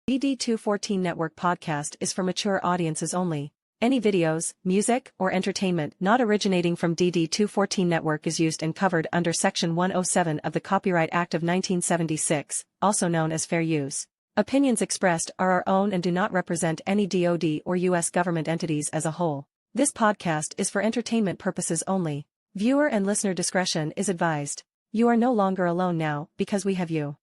DD214 Network podcast is for mature audiences only. Any videos, music, or entertainment not originating from DD214 Network is used and covered under Section 107 of the Copyright Act of 1976, also known as fair use. Opinions expressed are our own and do not represent any DoD or U.S. government entities as a whole. This podcast is for entertainment purposes only. Viewer and listener discretion is advised. You are no longer alone now, because we have you.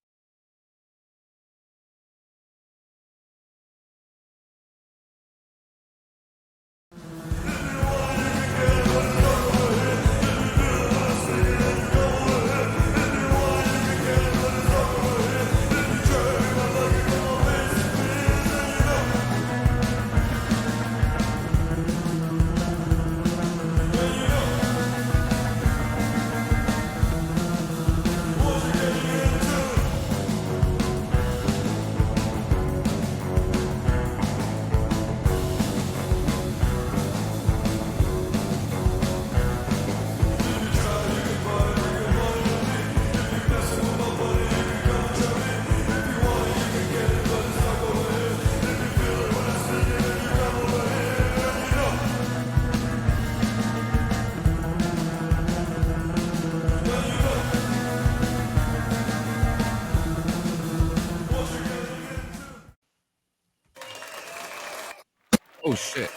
Oh shit.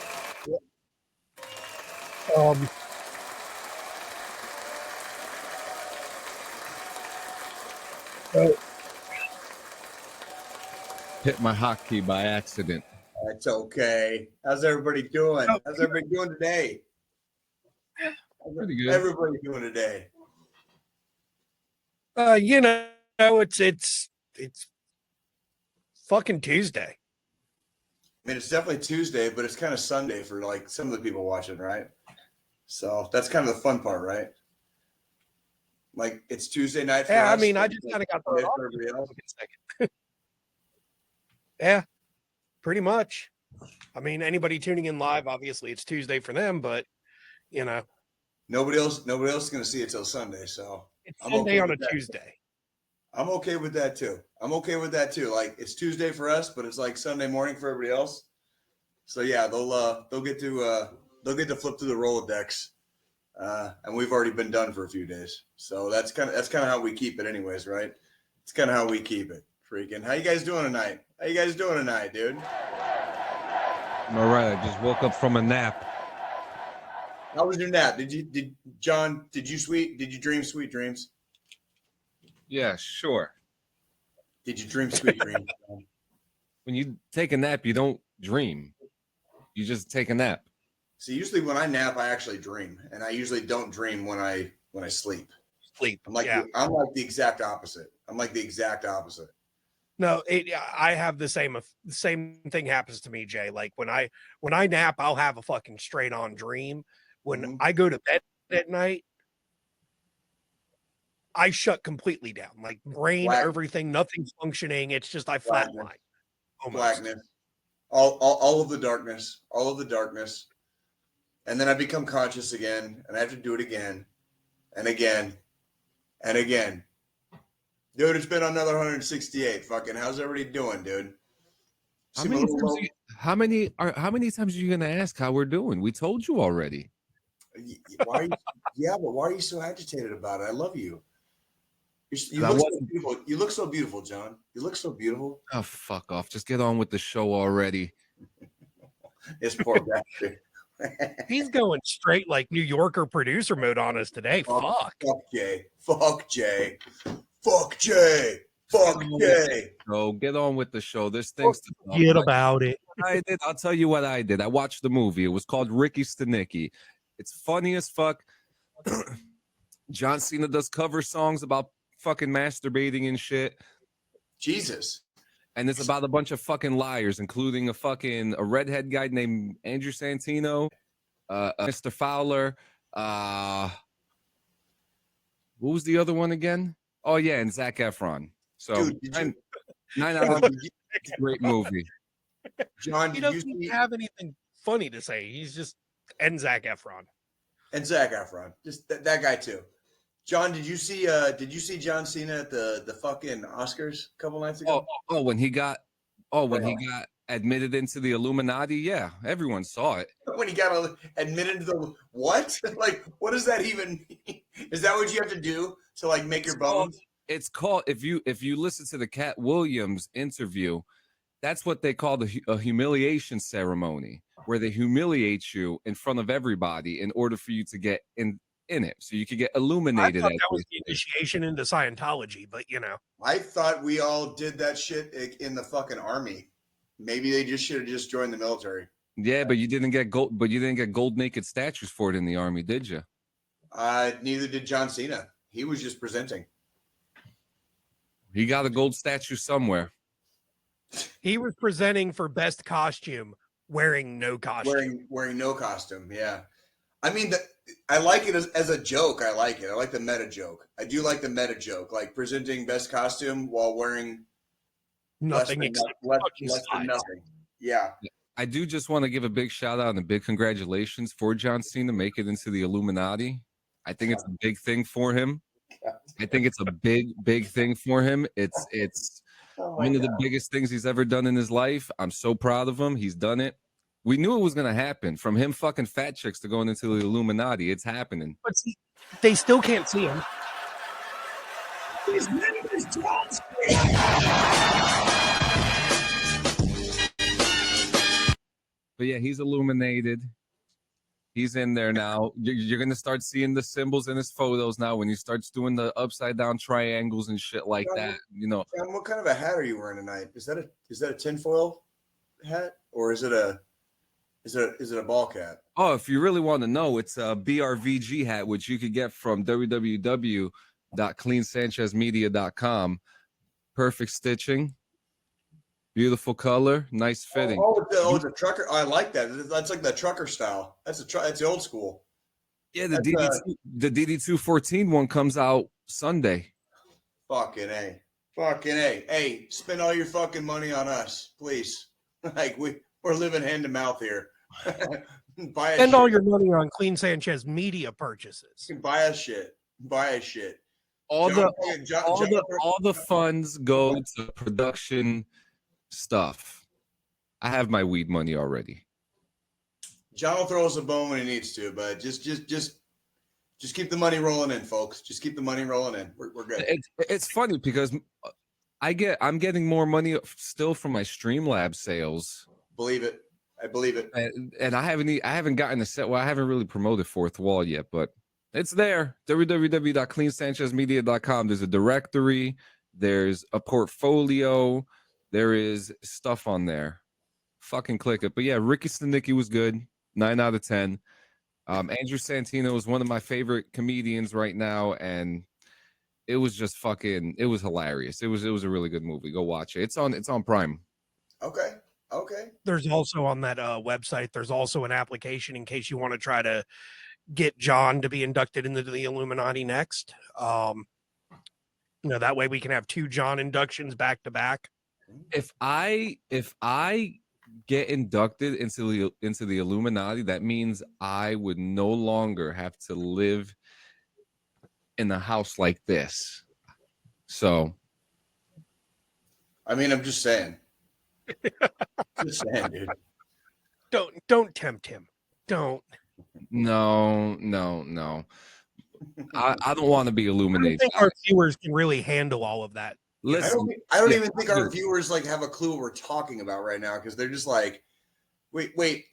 Hit my hotkey by accident. That's okay. How's everybody doing? How's everybody doing today? Pretty good. Everybody doing today? It's fucking Tuesday. I mean, it's definitely Tuesday, but it's kind of Sunday for like some of the people watching, right? So that's kind of the fun part, right? Like it's Tuesday night. For us, I mean, I just kind of got thrown off for a second. Yeah, pretty much. I mean, anybody tuning in live, obviously it's Tuesday for them, but you know, nobody else is going to see it till Sunday. So it's Sunday on a that. Tuesday. I'm okay with that too. Like it's Tuesday for us, but it's like Sunday morning for everybody else. So yeah, they'll get to flip through the Rolodex, and we've already been done for a few days. So that's kind of how we keep it, anyways, right? It's kind of how we keep it. Freaking, how you guys doing tonight? Dude? I'm all right. I just woke up from a nap. How was your nap? Did you dream sweet dreams? Yeah, sure. Did you dream sweet dreams? When you take a nap, you don't dream. You just take a nap. So usually when I nap, I actually dream, and I usually don't dream when I sleep. I'm like the exact opposite. No, I have the same thing happens to me, Jay. Like when I nap, I'll have a fucking straight on dream. When I go to bed at night, I shut completely down. Like brain, everything, nothing's functioning. It's just I flatline. Blackness. All of the darkness. And then I become conscious again, and I have to do it again and again and again. Dude, it's been another 168. Fucking, how's everybody doing, dude? How many times are you gonna ask how we're doing? We told you already. Why are you so agitated about it? I love you. You look so beautiful. You look so beautiful, John. You look so beautiful. Oh, fuck off. Just get on with the show already. This poor bastard. He's going straight like New Yorker producer mode on us today. Fuck Jay. So get on with the show. There's things to talk Forget about it. I'll tell you what I did. I watched the movie. It was called Ricky Stenicki. It's funny as fuck. John Cena does cover songs about fucking masturbating and shit. Jesus. And it's about a bunch of fucking liars, including a redhead guy named Andrew Santino, Mr. Fowler. What was the other one again? Oh yeah, and Zac Efron. So Dude, 9 out of 10. Great movie. John, he doesn't have anything funny to say. He's just Zac Efron. Just that guy too. John, did you see John Cena at the fucking Oscars a couple nights ago? Oh, when he got Oh, when he got admitted into the Illuminati, yeah, everyone saw it. When he got admitted to the what? Like, what does that even mean? Is that what you have to do to like make your bones? It's called if you listen to the Cat Williams interview, that's what they call a humiliation ceremony, where they humiliate you in front of everybody in order for you to get in it, so you could get illuminated. I thought that was the initiation into Scientology, but you know, I thought we all did that shit in the fucking army. Maybe they just should have just joined the military. Yeah, but you didn't get gold. But you didn't get gold naked statues for it in the army, did you? Neither did John Cena. He was just presenting. He got a gold statue somewhere. He was presenting for best costume, wearing no costume. Wearing no costume. Yeah, I mean, I like it as a joke. I like it. I like the meta joke. I do like the meta joke, like presenting best costume while wearing nothing less than nothing. Yeah. I do just want to give a big shout out and a big congratulations for John Cena make it into the Illuminati. I think it's a big thing for him. I think it's a big thing for him. It's one of the biggest things he's ever done in his life. I'm so proud of him. He's done it. We knew it was going to happen, from him fucking fat chicks to going into the Illuminati. It's happening. But see, they still can't see him. His name is John But yeah, he's illuminated. He's in there now. You're going to start seeing the symbols in his photos now when he starts doing the upside down triangles and shit like that. You know, John, what kind of a hat are you wearing tonight? Is that a tinfoil hat, or is it a ball cap? Oh, if you really want to know, it's a BRVG hat, which you could get from www.cleansanchezmedia.com. Perfect stitching. Beautiful color, nice fitting. It's a trucker. I like that. That's like the trucker style. That's the old school. Yeah, the DD214 one comes out Sunday. Fucking A. Hey, spend all your fucking money on us, please. Like we're living hand to mouth here. Spend all your money on Clean Sanchez media purchases. Buy us shit. All the funds go to production stuff. I have my weed money already. John will throw us a bone when he needs to, but just keep the money rolling in, folks. Just keep the money rolling in. We're good. It's funny because I'm getting more money still from my Streamlabs sales. Believe it. I believe it. And I haven't gotten a set. Well, I haven't really promoted Fourth Wall yet, but it's there. www.cleansanchezmedia.com. There's a directory. There's a portfolio. There is stuff on there. Fucking click it. But yeah, Ricky Stenicki was good. 9 out of 10. Andrew Santino is one of my favorite comedians right now, and it was just it was hilarious. It was a really good movie. Go watch it. It's on Prime. Okay. There's also on that website, there's also an application in case you want to try to get John to be inducted into the Illuminati next. That way we can have 2 John inductions back to back. If I get inducted into the Illuminati, that means I would no longer have to live in a house like this. So, I mean, I'm just saying. Just saying, dude. Don't tempt him. Don't. No. I don't want to be illuminated. I don't think our viewers can really handle all of that. Listen, I don't even think our viewers like have a clue what we're talking about right now, because they're just like, wait, like,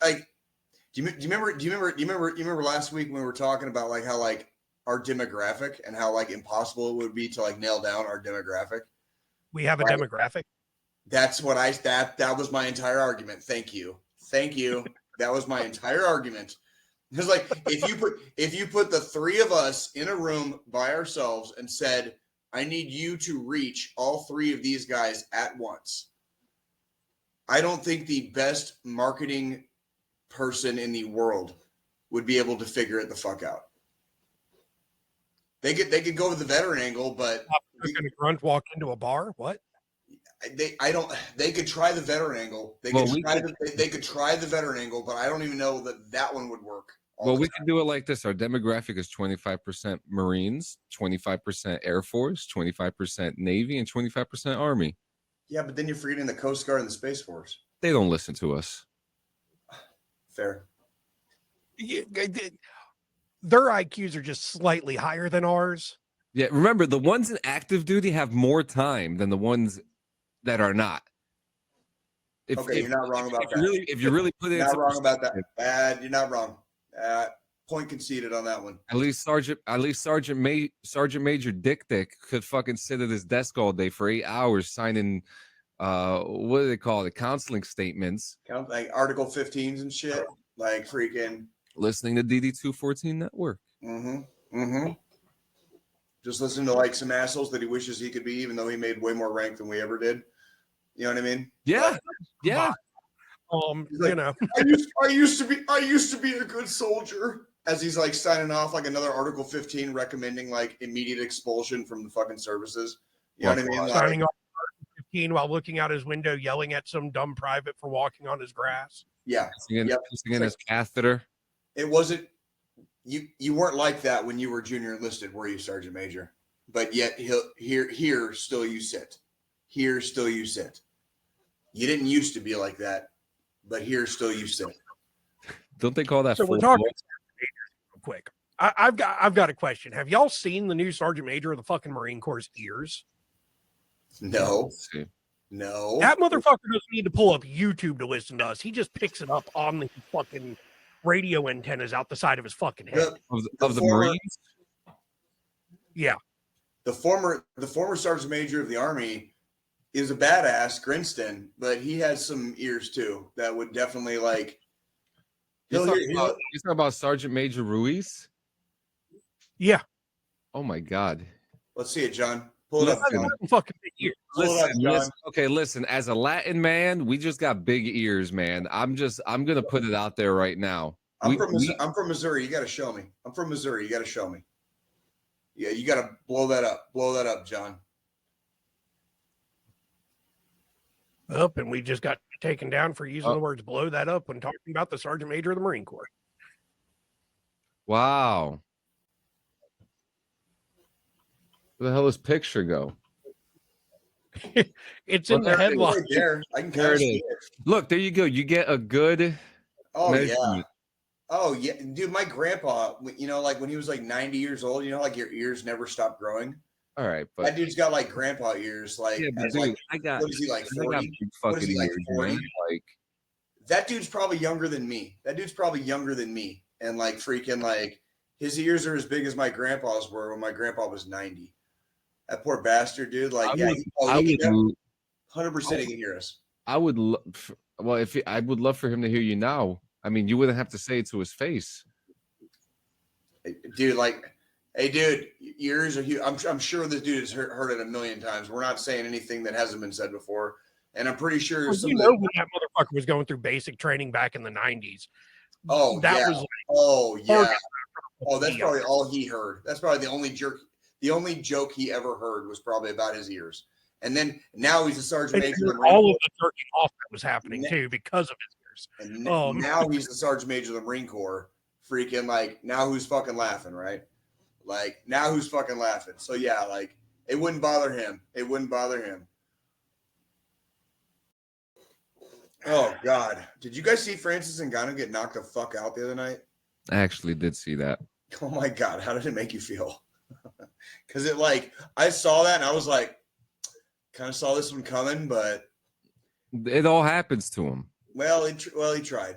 do you remember last week when we were talking about like how like our demographic and how like impossible it would be to like nail down our demographic? We have a demographic. That's what that was my entire argument. Thank you. That was my entire argument. Because like if you put the 3 of us in a room by ourselves and said, I need you to reach all 3 of these guys at once, I don't think the best marketing person in the world would be able to figure it the fuck out. They could go with the veteran angle, but going to grunt walk into a bar? What? They could try the veteran angle. They could try the veteran angle, but I don't even know that one would work. Well, we can do it like this. Our demographic is 25% Marines, 25% Air Force, 25% Navy, and 25% Army. Yeah, but then you're forgetting the Coast Guard and the Space Force. They don't listen to us. Fair. Yeah, their IQs are just slightly higher than ours. Yeah, remember, the ones in active duty have more time than the ones that are not. You're not wrong about that. If you really put it, you're not wrong about that. Bad, you're not wrong. Point conceded on that one. At least Sergeant Major Dick could fucking sit at his desk all day for 8 hours signing what do they call it? Counseling statements. Like Article 15s and shit. Like freaking listening to DD214 Network. Just listening to like some assholes that he wishes he could be, even though he made way more rank than we ever did. You know what I mean? Yeah. Yeah. Like, I used to be a good soldier. As he's like signing off like another Article 15 recommending like immediate expulsion from the fucking services. You know what I mean? Signing off Article 15 while looking out his window, yelling at some dumb private for walking on his grass. Yeah. Pissing his catheter. It wasn't you weren't like that when you were junior enlisted, were you, Sergeant Major? But yet here still you sit. Here still you sit. You didn't used to be like that, but here still you sit. Don't they call that? So we're talking real quick. I've got a question. Have y'all seen the new Sergeant Major of the fucking Marine Corps' ears? No. No. That motherfucker doesn't need to pull up YouTube to listen to us. He just picks it up on the fucking radio antennas out the side of his fucking head. Of the Marines? Yeah. The former Sergeant Major of the Army is a badass, Grinston, but he has some ears too that would definitely like. You talking about Sergeant Major Ruiz? Yeah. Oh my God. Let's see it, John. Pull it up. Fucking big ears. Listen. As a Latin man, we just got big ears, man. I'm gonna put it out there right now. I'm from Missouri. You got to show me. I'm from Missouri. You got to show me. Yeah, you got to blow that up. Blow that up, John. Up, and we just got taken down for using the words "blow that up" when talking about the Sergeant Major of the Marine Corps. Wow. Where the hell does picture go? It's in the headline. Right there. I can kind of see it. Look, there you go. You get a good. Oh yeah. Oh yeah, dude. My grandpa, you know, like when he was like 90 years old, you know, like your ears never stop growing. All right, but that dude's got like grandpa ears. Like, yeah, dude, like what is he like 40? What is he like 40? Like that dude's probably younger than me. And like freaking like his ears are as big as my grandpa's were when my grandpa was 90. That poor bastard, dude. Like, he can 100% he can hear us. I would I would love for him to hear you now. I mean, you wouldn't have to say it to his face. Dude, like, hey, dude, your ears are huge. I'm sure this dude has heard it a million times. We're not saying anything that hasn't been said before. And I'm pretty sure. Well, you know, when that motherfucker was going through basic training back in the 90s. Oh, that yeah. was like, oh, yeah. Oh, that's probably all he heard. That's probably the only joke he ever heard was probably about his ears. And then now he's a sergeant major. All of the jerking off that was happening too because of his ears. And now he's the sergeant major of the Marine Corps. Freaking like, now who's fucking laughing, right? Like, now who's fucking laughing? So yeah, like, it wouldn't bother him. Oh God, did you guys see Francis Ngannou get knocked the fuck out the other night? I actually did see that. Oh my God, how did it make you feel? Because it like, I saw that and I was like, kind of saw this one coming, but it all happens to him. Well, he tried.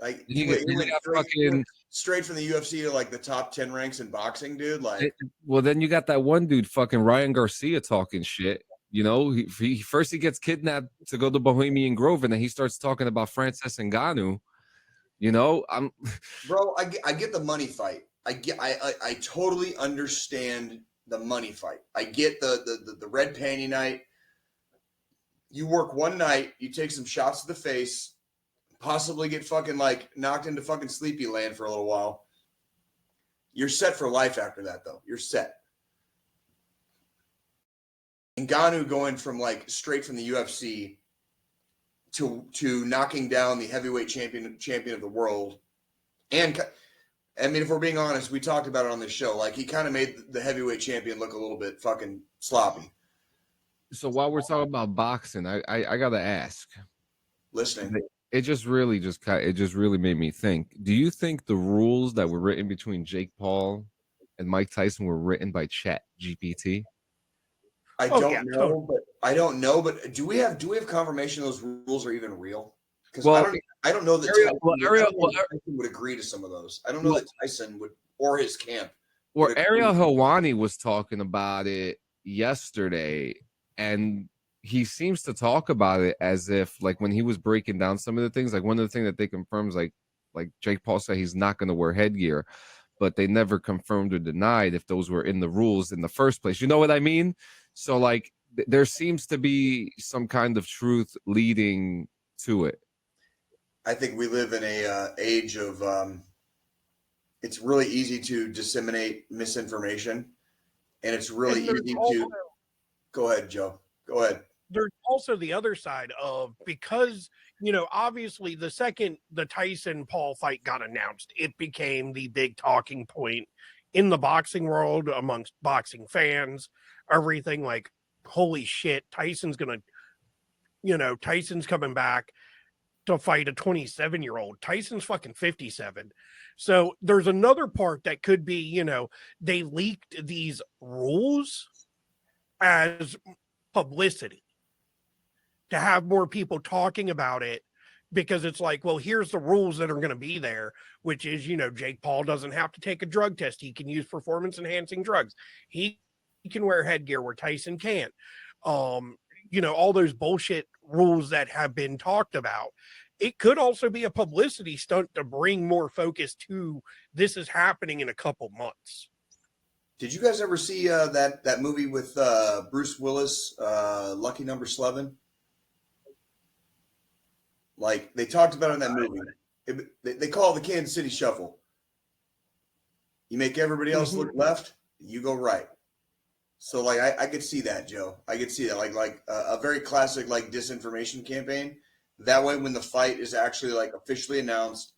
Like he went straight from the UFC to like the top 10 ranks in boxing, dude. Like, well, then you got that one dude, fucking Ryan Garcia, talking shit. You know, he first gets kidnapped to go to Bohemian Grove, and then he starts talking about Francis Ngannou. You know, bro. I get the money fight. I totally understand the money fight. I get the red panty night. You work one night, you take some shots to the face, possibly get fucking like knocked into fucking sleepy land for a little while. You're set for life after that, though. You're set. Ngannou going from like straight from the UFC to knocking down the heavyweight champion of the world. And I mean, if we're being honest, we talked about it on this show. Like, he kind of made the heavyweight champion look a little bit fucking sloppy. So while we're talking about boxing, I gotta ask. Listening. It just really made me think. Do you think the rules that were written between Jake Paul and Mike Tyson were written by Chat GPT? I don't know, but I don't know. But do we have confirmation those rules are even real? Because I don't know that Tyson would agree to some of those. I don't know that Tyson would, or his camp. Well, Ariel Helwani was talking about it yesterday, and he seems to talk about it as if, like, when he was breaking down some of the things, like one of the things that they confirmed is like Jake Paul said he's not going to wear headgear, but they never confirmed or denied if those were in the rules in the first place. You know what I mean? So, like, there seems to be some kind of truth leading to it. I think we live in a age of it's really easy to disseminate misinformation, and it's really easy to go ahead, Joe. Go ahead. There's also the other side of, because, you know, obviously the second the Tyson Paul fight got announced, it became the big talking point in the boxing world amongst boxing fans, everything like, holy shit, Tyson's coming back to fight a 27-year-old. Tyson's fucking 57. So there's another part that could be, you know, they leaked these rules as publicity to have more people talking about it, because it's like, well, here's the rules that are going to be there, which is, you know, Jake Paul doesn't have to take a drug test. He can use performance enhancing drugs. He can wear headgear where Tyson can't. You know, all those bullshit rules that have been talked about. It could also be a publicity stunt to bring more focus to this is happening in a couple months. Did you guys ever see that movie with Bruce Willis, Lucky Number 11? Like, they talked about it in that movie. They call it the Kansas City Shuffle. You make everybody else look left, you go right. So, like, I could see that, Joe. I could see that, like a very classic, like, disinformation campaign. That way, when the fight is actually, like, officially announced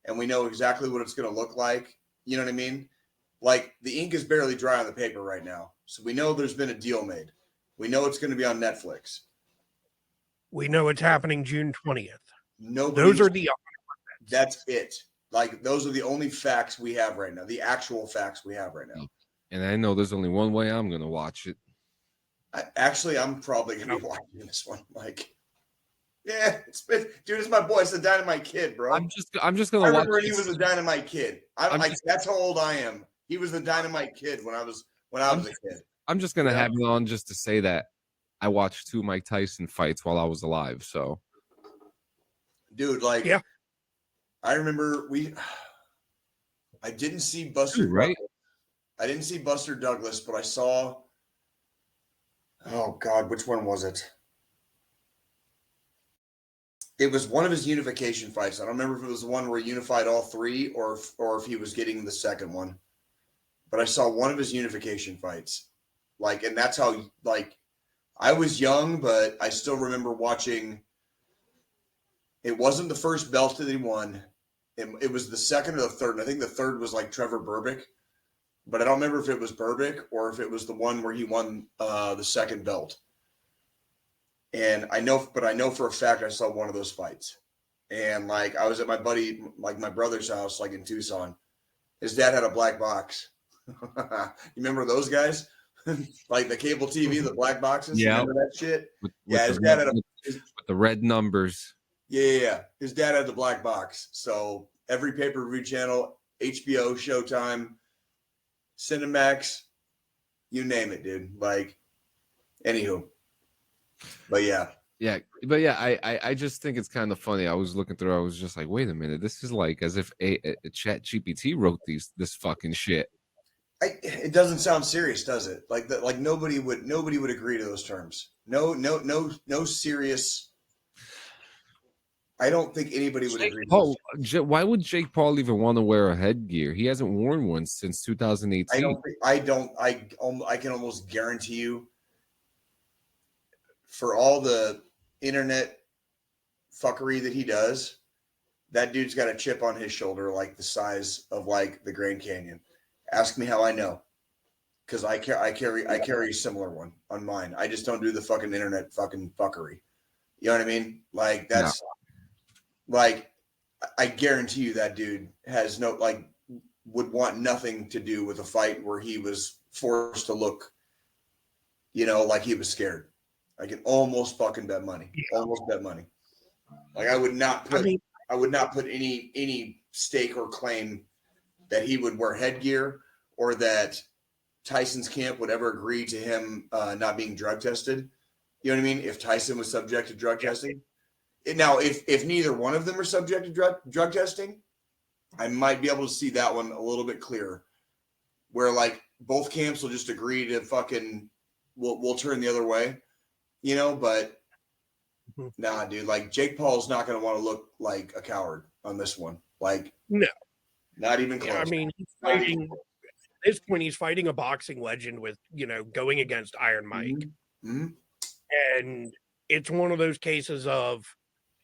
and we know exactly what it's going to look like, you know what I mean? Like, the ink is barely dry on the paper right now. So we know there's been a deal made. We know it's going to be on Netflix. We know it's happening June 20th. Those are the that's it. Like, those are the only facts we have right now, the actual facts we have right now. And I know there's only one way I'm going to watch it. I'm probably going to be watching this one. Like, yeah, dude, it's my boy. It's the Dynamite Kid, bro. I'm just going to watch. I remember he was the Dynamite Kid. That's how old I am. He was the Dynamite Kid when I was a kid. I'm just going to have it on just to say that I watched 2 Mike Tyson fights while I was alive. So, dude, like, yeah, I remember I didn't see Buster Douglas. I didn't see Buster Douglas, but I saw, oh God, which one was it? It was one of his unification fights. I don't remember if it was the one where he unified all 3 or if he was getting the second one. But I saw one of his unification fights. Like, and that's how, like, I was young, but I still remember watching. It wasn't the first belt that he won. It was the second or the third. And I think the third was like Trevor Berbick. But I don't remember if it was Berbick or if it was the one where he won the second belt. And I know for a fact I saw one of those fights. And, like, I was at my buddy, like, my brother's house, like, in Tucson. His dad had a black box. You remember those guys? Like the cable TV, the black boxes? Yeah. Remember that shit? With his dad had with the red numbers. Yeah. His dad had the black box. So every pay-per-view channel, HBO, Showtime, Cinemax, you name it, dude. Like, anywho. But yeah. Yeah, I just think it's kind of funny. I was looking through, I was just like, wait a minute, this is like as if a Chat GPT wrote this fucking shit. It doesn't sound serious, does it? Like nobody would agree to those terms. No serious. I don't think anybody would agree. Why would Jake Paul even want to wear a headgear? He hasn't worn one since 2018. I can almost guarantee you, for all the internet fuckery that he does, that dude's got a chip on his shoulder like the size of, like, the Grand Canyon. Ask me how I know. because I carry a similar one on mine. I just don't do the fucking internet fucking fuckery. You know what I mean? Like that's like I guarantee you that dude has no like would want nothing to do with a fight where he was forced to look, you know, like he was scared. I can almost fucking bet money. Almost bet money. Like I would not put any stake or claim that he would wear headgear or that Tyson's camp would ever agree to him not being drug tested. You know what I mean? If Tyson was subject to drug testing. Now, if neither one of them are subject to drug testing, I might be able to see that one a little bit clearer. Where like both camps will just agree to fucking we'll turn the other way, you know, but nah, dude, like Jake Paul's not gonna want to look like a coward on this one. Like no. Not even close. I mean, he's fighting at this point, he's fighting a boxing legend with, you know, going against Iron Mike. Mm-hmm. And it's one of those cases of,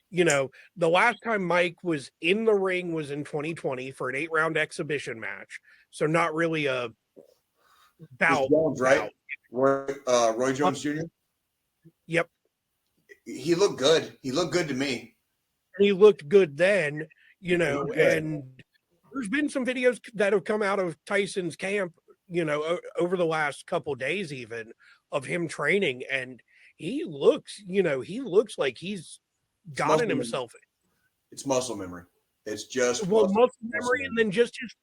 you know, the last time Mike was in the ring was in 2020 for an 8-round exhibition match. So not really a bout. Jones, right? Roy Jones Jr.? Yep. He looked good. He looked good to me. He looked good then, you know, and there's been some videos that have come out of Tyson's camp, you know, over the last couple of days even of him training, and he looks, you know, he looks like he's gotten himself. It's muscle memory. It's just muscle memory, and then just his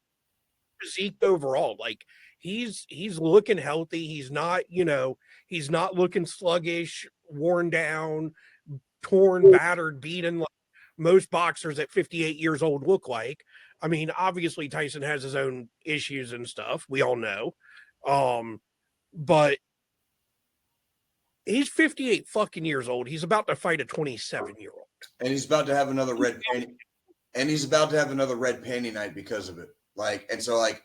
physique overall. Like he's looking healthy. He's not, you know, he's not looking sluggish, worn down, torn, battered, beaten like most boxers at 58 years old look like. I mean, obviously Tyson has his own issues and stuff. We all know. But he's 58 fucking years old. He's about to fight a 27-year-old. And he's about to have another red panty. And he's about to have another red panty night because of it. Like, and so like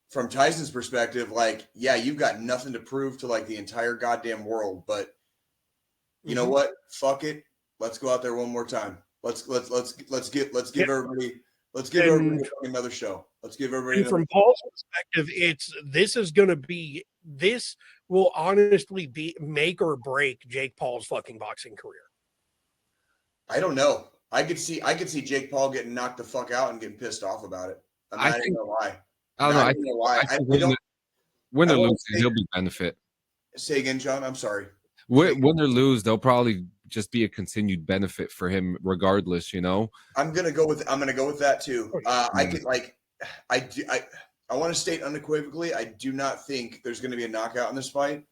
from Tyson's perspective, like, yeah, you've got nothing to prove to like the entire goddamn world, but you know what? Fuck it. Let's go out there one more time. Let's give everybody another show. Let's give everybody. And from Paul's perspective, this will honestly be make or break Jake Paul's fucking boxing career. I don't know. I could see Jake Paul getting knocked the fuck out and getting pissed off about it. I don't know why. I don't know why. Win or lose, he'll be benefit. Say again, John. I'm sorry. Win or lose, they'll probably just be a continued benefit for him, regardless. You know. I'm gonna go with that too. I want to state unequivocally, I do not think there's going to be a knockout in this fight.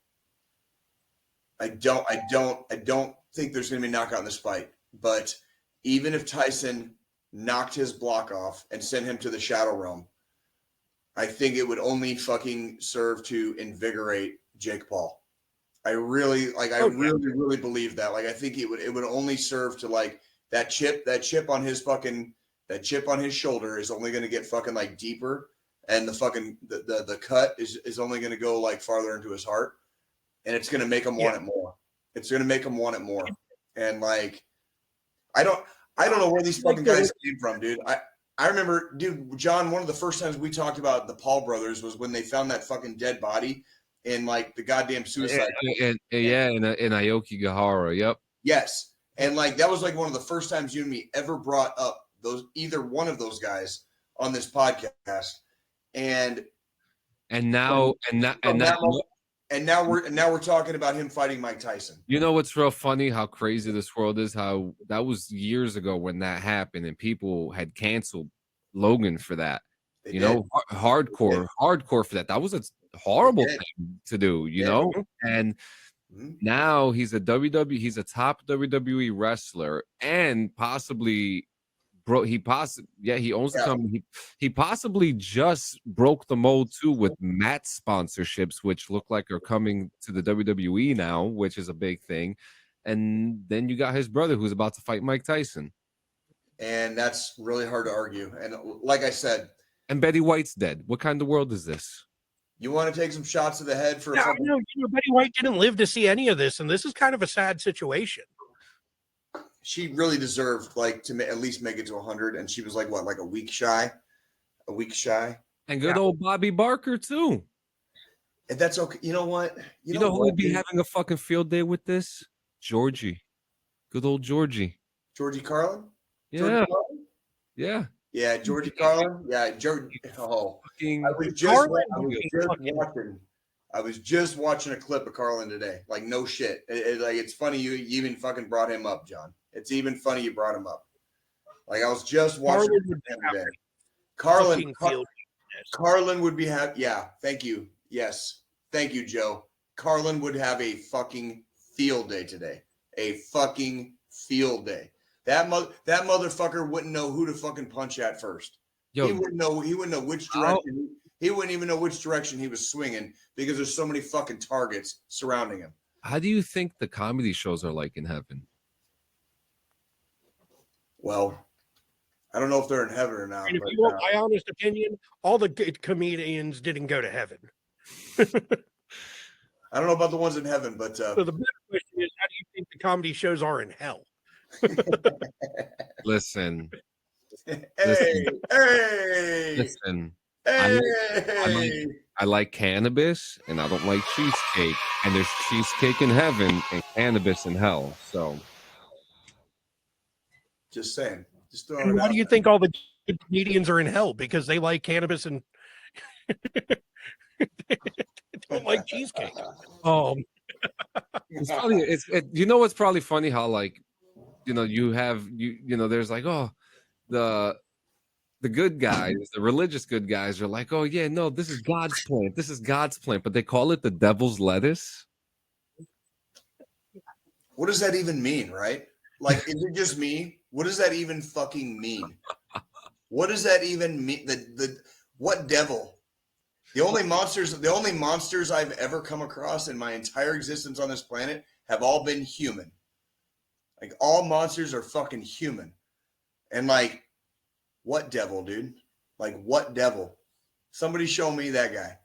I don't think there's going to be a knockout in this fight. But even if Tyson knocked his block off and sent him to the shadow realm, I think it would only fucking serve to invigorate Jake Paul. I really believe that. Like, I think it would only serve to like that chip on his shoulder is only going to get fucking like deeper. And the fucking the cut is only going to go like farther into his heart, and it's going to make him want it more. It's going to make him want it more. And like, I don't know where these fucking guys came from, dude. I remember, dude, John. One of the first times we talked about the Paul brothers was when they found that fucking dead body in like the goddamn suicide. In Aokigahara. Yep. Yes, and like that was like one of the first times you and me ever brought up either one of those guys on this podcast. And now we're talking about him fighting Mike Tyson. You know what's real funny? How crazy this world is. How that was years ago when that happened, and people had canceled Logan for that. Hardcore for that. That was a horrible thing to do. You know, and now he's a top WWE wrestler, and possibly. He owns the company. He possibly just broke the mold too with mat sponsorships, which look like are coming to the WWE now, which is a big thing. And then you got his brother who's about to fight Mike Tyson. And that's really hard to argue. And like I said, and Betty White's dead. What kind of world is this? You want to take some shots to the head for no, Betty White didn't live to see any of this, and this is kind of a sad situation. She really deserved like to at least make it to 100, and she was like a week shy. And good old Bobby Barker too. And that's okay. You know what? You know who would be dude? having a fucking field day with this? Georgie. Good old Georgie. Georgie Carlin? Yeah. Georgie Carlin? Yeah. Yeah, Georgie Carlin. Yeah, Georgie. Oh, Fucking I was just watching a clip of Carlin today. Like, no shit. It's funny you even fucking brought him up, John. It's even funny you brought him up. Like, I was just watching him today. Carlin would be happy. Yeah, thank you. Yes, thank you, Joe. Carlin would have a fucking field day today. A fucking field day. That motherfucker wouldn't know who to fucking punch at first. He wouldn't know which direction. He wouldn't even know which direction he was swinging because there's so many fucking targets surrounding him. How do you think the comedy shows are like in heaven? Well, I don't know if they're in heaven or not. And if you want my honest opinion, all the good comedians didn't go to heaven. I don't know about the ones in heaven, but so the better question is, how do you think the comedy shows are in hell? Listen. Hey. Listen. Hey. I like cannabis and I don't like cheesecake. And there's cheesecake in heaven and cannabis in hell. So just saying. Just throwing and it why out do you think all the good comedians are in hell? Because they like cannabis and they don't like cheesecake. It's probably you know what's probably funny how like you have there's like the good guys, the religious good guys are like, oh yeah, no, this is God's plant, but they call it the devil's lettuce. What does that even mean, right? Like, is it just me? What does that even fucking mean? What does that even mean? What devil? The only monsters I've ever come across in my entire existence on this planet have all been human. Like, all monsters are fucking human. And like, what devil, dude? Like, what devil? Somebody show me that guy.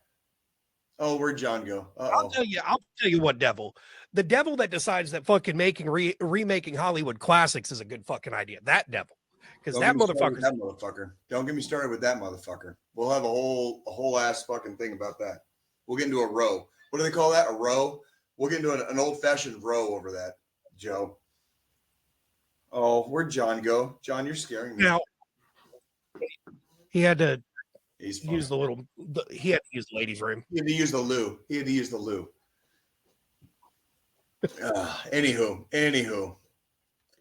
Oh, where'd John go? I'll tell you what devil. The devil that decides that fucking remaking Hollywood classics is a good fucking idea. That devil. Because that motherfucker. Don't get me started with that motherfucker. We'll have a whole ass fucking thing about that. We'll get into a row. What do they call that? A row? We'll get into an old-fashioned row over that, Joe. Oh, where'd John go? John, you're scaring me. Now, he had to use he had to use the ladies' room. He had to use the loo. Anywho.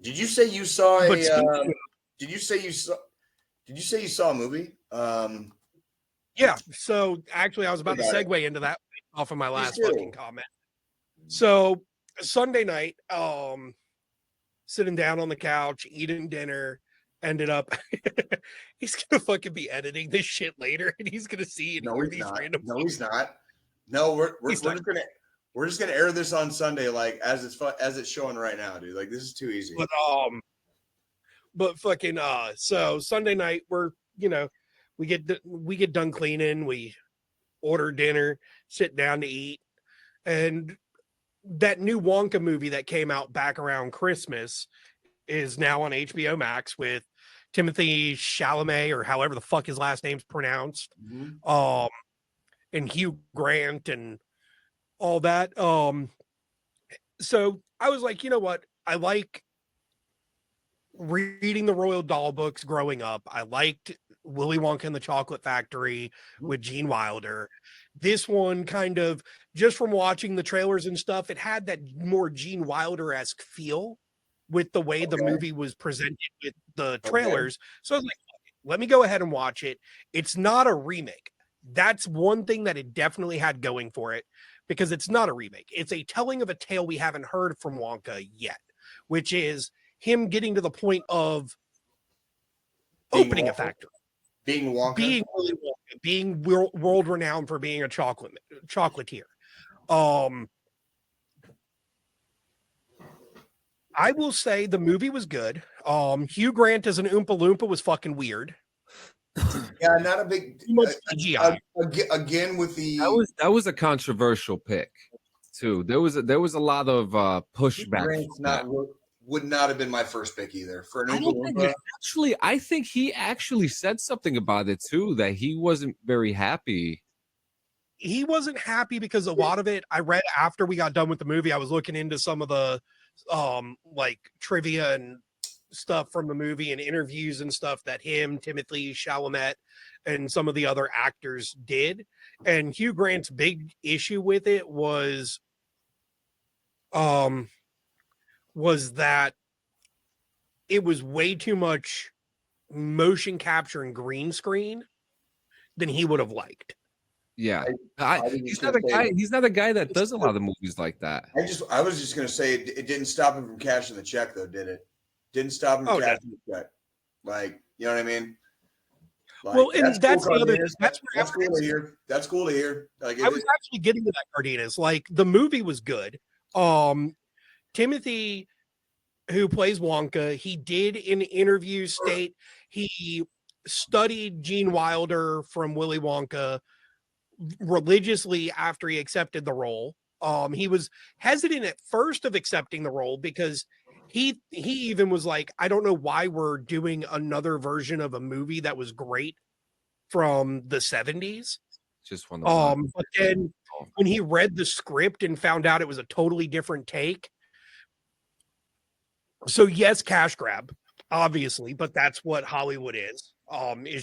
Did you say you saw Did you say you saw a movie? Yeah. So actually, I was about to segue into that off of my last fucking comment. So Sunday night, sitting down on the couch, eating dinner, ended up he's gonna fucking be editing this shit later, and he's gonna see and hear these random. No, he's not. No, we're just gonna air this on Sunday, like as it's showing right now, dude. Like, this is too easy. But fucking so Sunday night we get done cleaning, we order dinner, sit down to eat, and that new Wonka movie that came out back around Christmas is now on HBO Max with Timothy Chalamet, or however the fuck his last name's pronounced. Mm-hmm. And Hugh Grant and all that. So I was like, you know what? I like reading the Roald Dahl books growing up. I liked Willy Wonka and the Chocolate Factory with Gene Wilder. This one kind of, just from watching the trailers and stuff, it had that more Gene Wilder-esque feel with the way the movie was presented with the trailers. So I was like, let me go ahead and watch it. It's not a remake. That's one thing that it definitely had going for it, because it's not a remake. It's a telling of a tale we haven't heard from Wonka yet, which is him getting to the point of opening a factory. Being Wonka. Being Willy Wonka. Being world renowned for being a chocolatier. I will say the movie was good. Hugh Grant as an Oompa Loompa was fucking weird. Yeah, not a big again with the that was a controversial pick too. There was a lot of pushback. Would not have been my first pick either for an Oompa Loompa. Actually, I think he actually said something about it too, that he wasn't very happy. he wasn't happy because a lot of it I read after we got done with the movie. I was looking into some of the like trivia and stuff from the movie and interviews and stuff that him, Timothy Chalamet, and some of the other actors did. And Hugh Grant's big issue with it was that it was way too much motion capture and green screen than he would have liked. Yeah, he's not a guy that does a lot of movies like that. I was just gonna say it didn't stop him from cashing the check, though, did it? Didn't stop him from cashing the check. Like, you know what I mean? Like, well, and that's cool, the other. That's cool to hear. That's cool to hear. Like, I was actually getting to that, Cardenas. Like, the movie was good. Timothy, who plays Wonka, he did in interviews state he studied Gene Wilder from Willy Wonka religiously after he accepted the role. He was hesitant at first of accepting the role because he even was like, I don't know why we're doing another version of a movie that was great from the 70s. Just one. But then when he read the script and found out it was a totally different take. So yes, cash grab, obviously, but that's what Hollywood is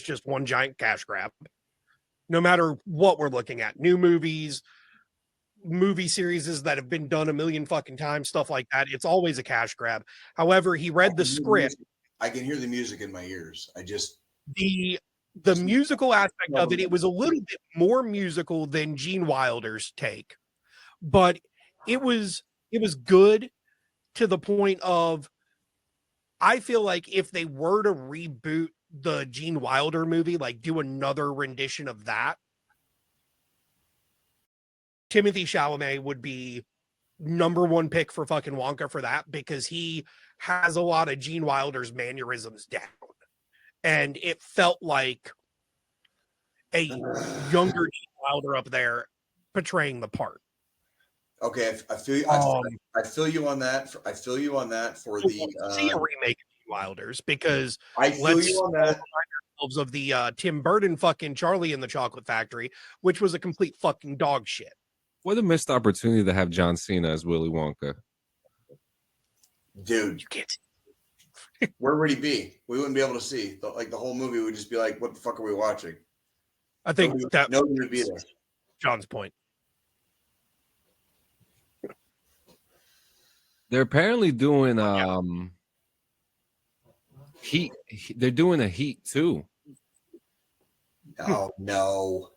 just one giant cash grab. No matter what we're looking at, new movies, movie series that have been done a million fucking times, stuff like that. It's always a cash grab. However, he read the script. I can hear the music in my ears. I just the musical aspect of it was a little bit more musical than Gene Wilder's take, but it was good to the point of I feel like if they were to reboot the Gene Wilder movie, like do another rendition of that, Timothy Chalamet would be number one pick for fucking Wonka for that, because he has a lot of Gene Wilder's mannerisms down. And it felt like a younger Gene Wilder up there portraying the part. Okay, I feel you. I feel you on that. I feel you on that for the see a remake of Gene Wilder's, because I feel you on that. Of the Tim Burton fucking Charlie in the Chocolate Factory, which was a complete fucking dog shit. What a missed opportunity to have John Cena as Willy Wonka. Dude, you can't. Where would he be? We wouldn't be able to see. The whole movie would just be like, what the fuck are we watching? I think nobody would be there. John's point. They're apparently doing Heat. They're doing a Heat too. Oh no.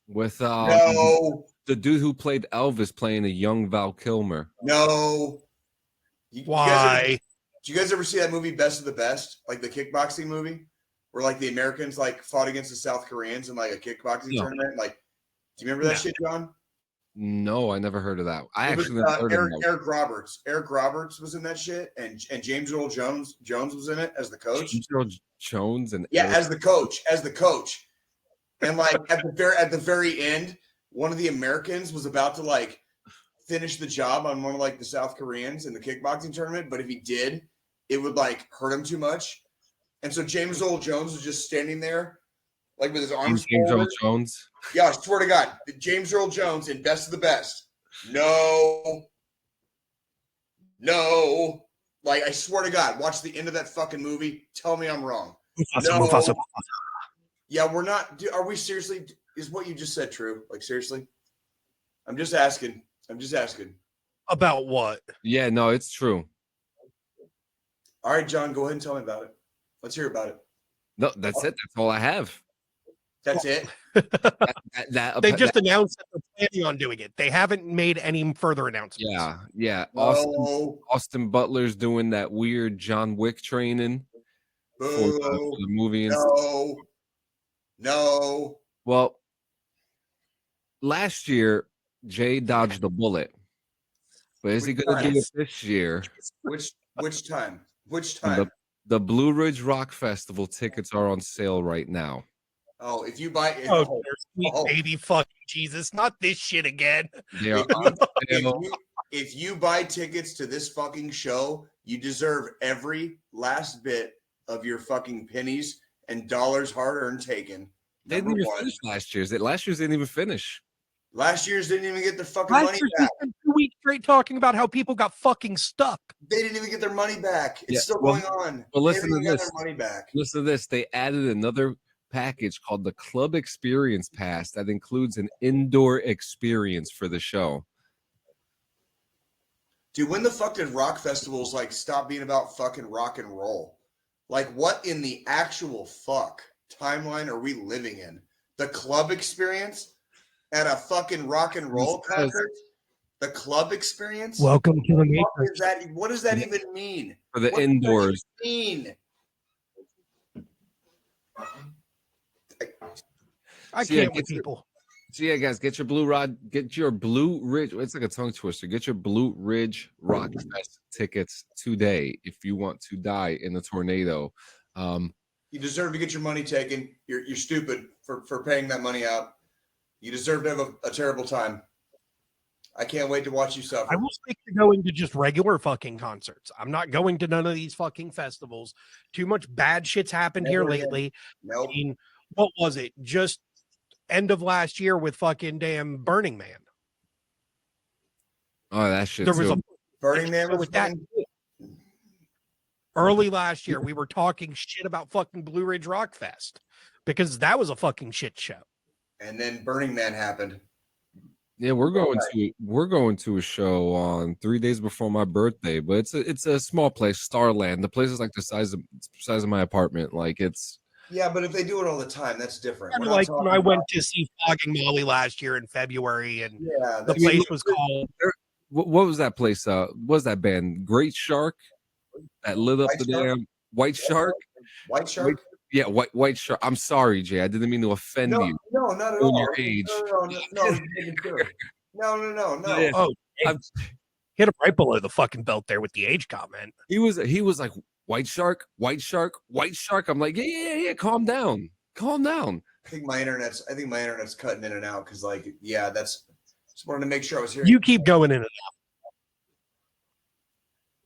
With no. The dude who played Elvis playing a young Val Kilmer. No. Why? Did you guys ever see that movie Best of the Best? Like the kickboxing movie? Where like the Americans like fought against the South Koreans in like a kickboxing tournament? Like, do you remember that shit, John? No, I never heard of that. Eric Roberts. Eric Roberts was in that shit, and James Earl Jones was in it as the coach. James Earl Jones and as the coach. And like at the very end, one of the Americans was about to like finish the job on one of like the South Koreans in the kickboxing tournament, but if he did, it would like hurt him too much. And so James Earl Jones was just standing there, like with his arms James Earl folded. Jones. Yeah, I swear to God, James Earl Jones in Best of the Best. No. Like, I swear to God, watch the end of that fucking movie. Tell me I'm wrong. Mufasa. Yeah, we're not. Are we seriously? Is what you just said true? Like, seriously? I'm just asking. About what? Yeah, no, it's true. All right, John, go ahead and tell me about it. Let's hear about it. No, that's it. That's all I have. That's it. They just announced that they're planning on doing it. They haven't made any further announcements. Yeah. No. Austin Butler's doing that weird John Wick training for the movie. No. Well, last year Jay dodged the bullet, but is he going to do it this year? Which time? The Blue Ridge Rock Festival tickets are on sale right now. Oh, if you buy sweet baby fucking Jesus, not this shit again. They are if you buy tickets to this fucking show, you deserve every last bit of your fucking pennies and dollars hard earned taken. They didn't even finish last year's. Last year's didn't even finish. Last year's didn't even get their fucking Last money year's back. we spent 2 weeks straight talking about how people got fucking stuck. They didn't even get their money back. It's still going on. Well, listen to this. Their money back. Listen to this. They added another package called the Club Experience Pass that includes an indoor experience for the show. Dude, when the fuck did rock festivals like stop being about fucking rock and roll? Like, what in the actual fuck timeline are we living in? The club experience at a fucking rock and roll concert? The club experience? Welcome to the Matrix. What does that even mean? For the indoors. What does that mean? I can't with people. So yeah, guys, get your Blue Ridge. It's like a tongue twister. Get your Blue Ridge Rock Fest tickets today if you want to die in a tornado. You deserve to get your money taken. You're stupid for paying that money out. You deserve to have a terrible time. I can't wait to watch you suffer. I will stick to going to just regular fucking concerts. I'm not going to none of these fucking festivals. Too much bad shit's happened here lately. Nope. I mean, what was it? Just end of last year with fucking damn Burning Man. Oh, that shit. There was a Burning Man with that. Early last year, we were talking shit about fucking Blue Ridge Rock Fest because that was a fucking shit show. And then Burning Man happened. Yeah, we're going to a show on 3 days before my birthday, but it's a small place, Starland. The place is like the size of my apartment. Like it's. Yeah, but if they do it all the time, that's different. Kind of like when I went to see Flogging Molly last year in February, and the place was called. What was that place? What was that band? Great Shark that lit up the damn White Shark. White Shark. Yeah, White Shark. I'm sorry, Jay. I didn't mean to offend you. No, not at all. Your age. No. Yeah. Oh, hit him right below the fucking belt there with the age comment. He was like White Shark. I'm like, yeah. Calm down. I think my internet's cutting in and out because, like, yeah, that's. Just wanted to make sure I was hearing. You keep going in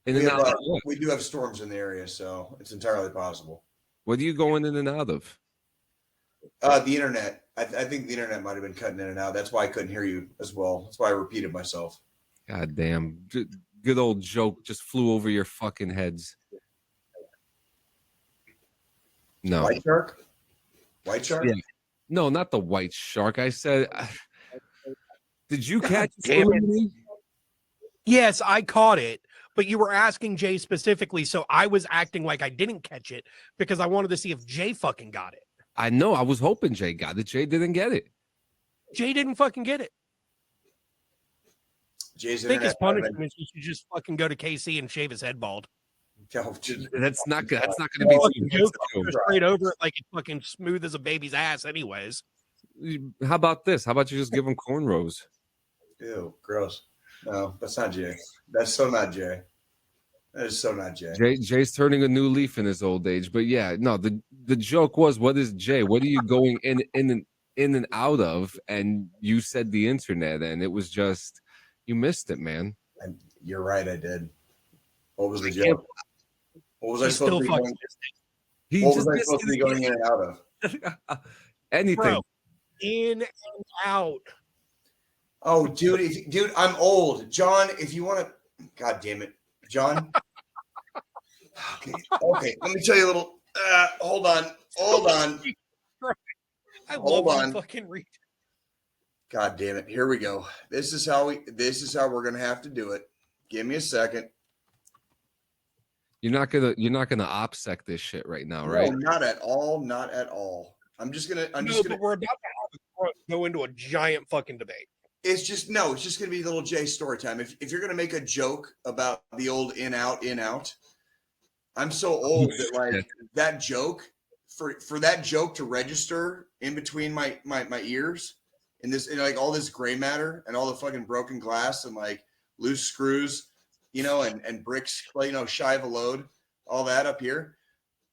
and out. We do have storms in the area, so it's entirely possible. What are you going in and out of? The internet. I think the internet might have been cutting in and out. That's why I couldn't hear you as well. That's why I repeated myself. God damn. Good old joke just flew over your fucking heads. No. White Shark? Yeah. No, not the White Shark. I said, did you catch it? Yes, I caught it. But you were asking Jay specifically, so I was acting like I didn't catch it because I wanted to see if Jay fucking got it. I know. I was hoping Jay got it. Jay didn't get it. Jay didn't fucking get it. Jay's I think his punishment is he should just fucking go to KC and shave his head bald. That's not going to be straight over it like it's fucking smooth as a baby's ass, anyways. How about this? How about you just give him cornrows? Ew, gross. No, that's not Jay. That's so not Jay. That is so not Jay. Jay's turning a new leaf in his old age. But yeah, no, the joke was, what is Jay? What are you going in and out of? And you said the internet, and it was just, you missed it, man. And you're right, I did. What was the joke? What was I supposed to be going in and out of? Anything. Bro, in and out. Oh, dude, I'm old. John, if you want to, God damn it, John. Okay, let me tell you a little. Hold on. I love fucking read. God damn it, here we go. This is how we're gonna have to do it. Give me a second. You're not gonna OPSEC this shit right now, right? No, not at all. But we're about to go into a giant fucking debate. It's just going to be little Jay story time. If you're going to make a joke about the old in out, I'm so old that like that joke for that joke to register in between my ears and like all this gray matter and all the fucking broken glass and like loose screws, and bricks, shy of a load, all that up here.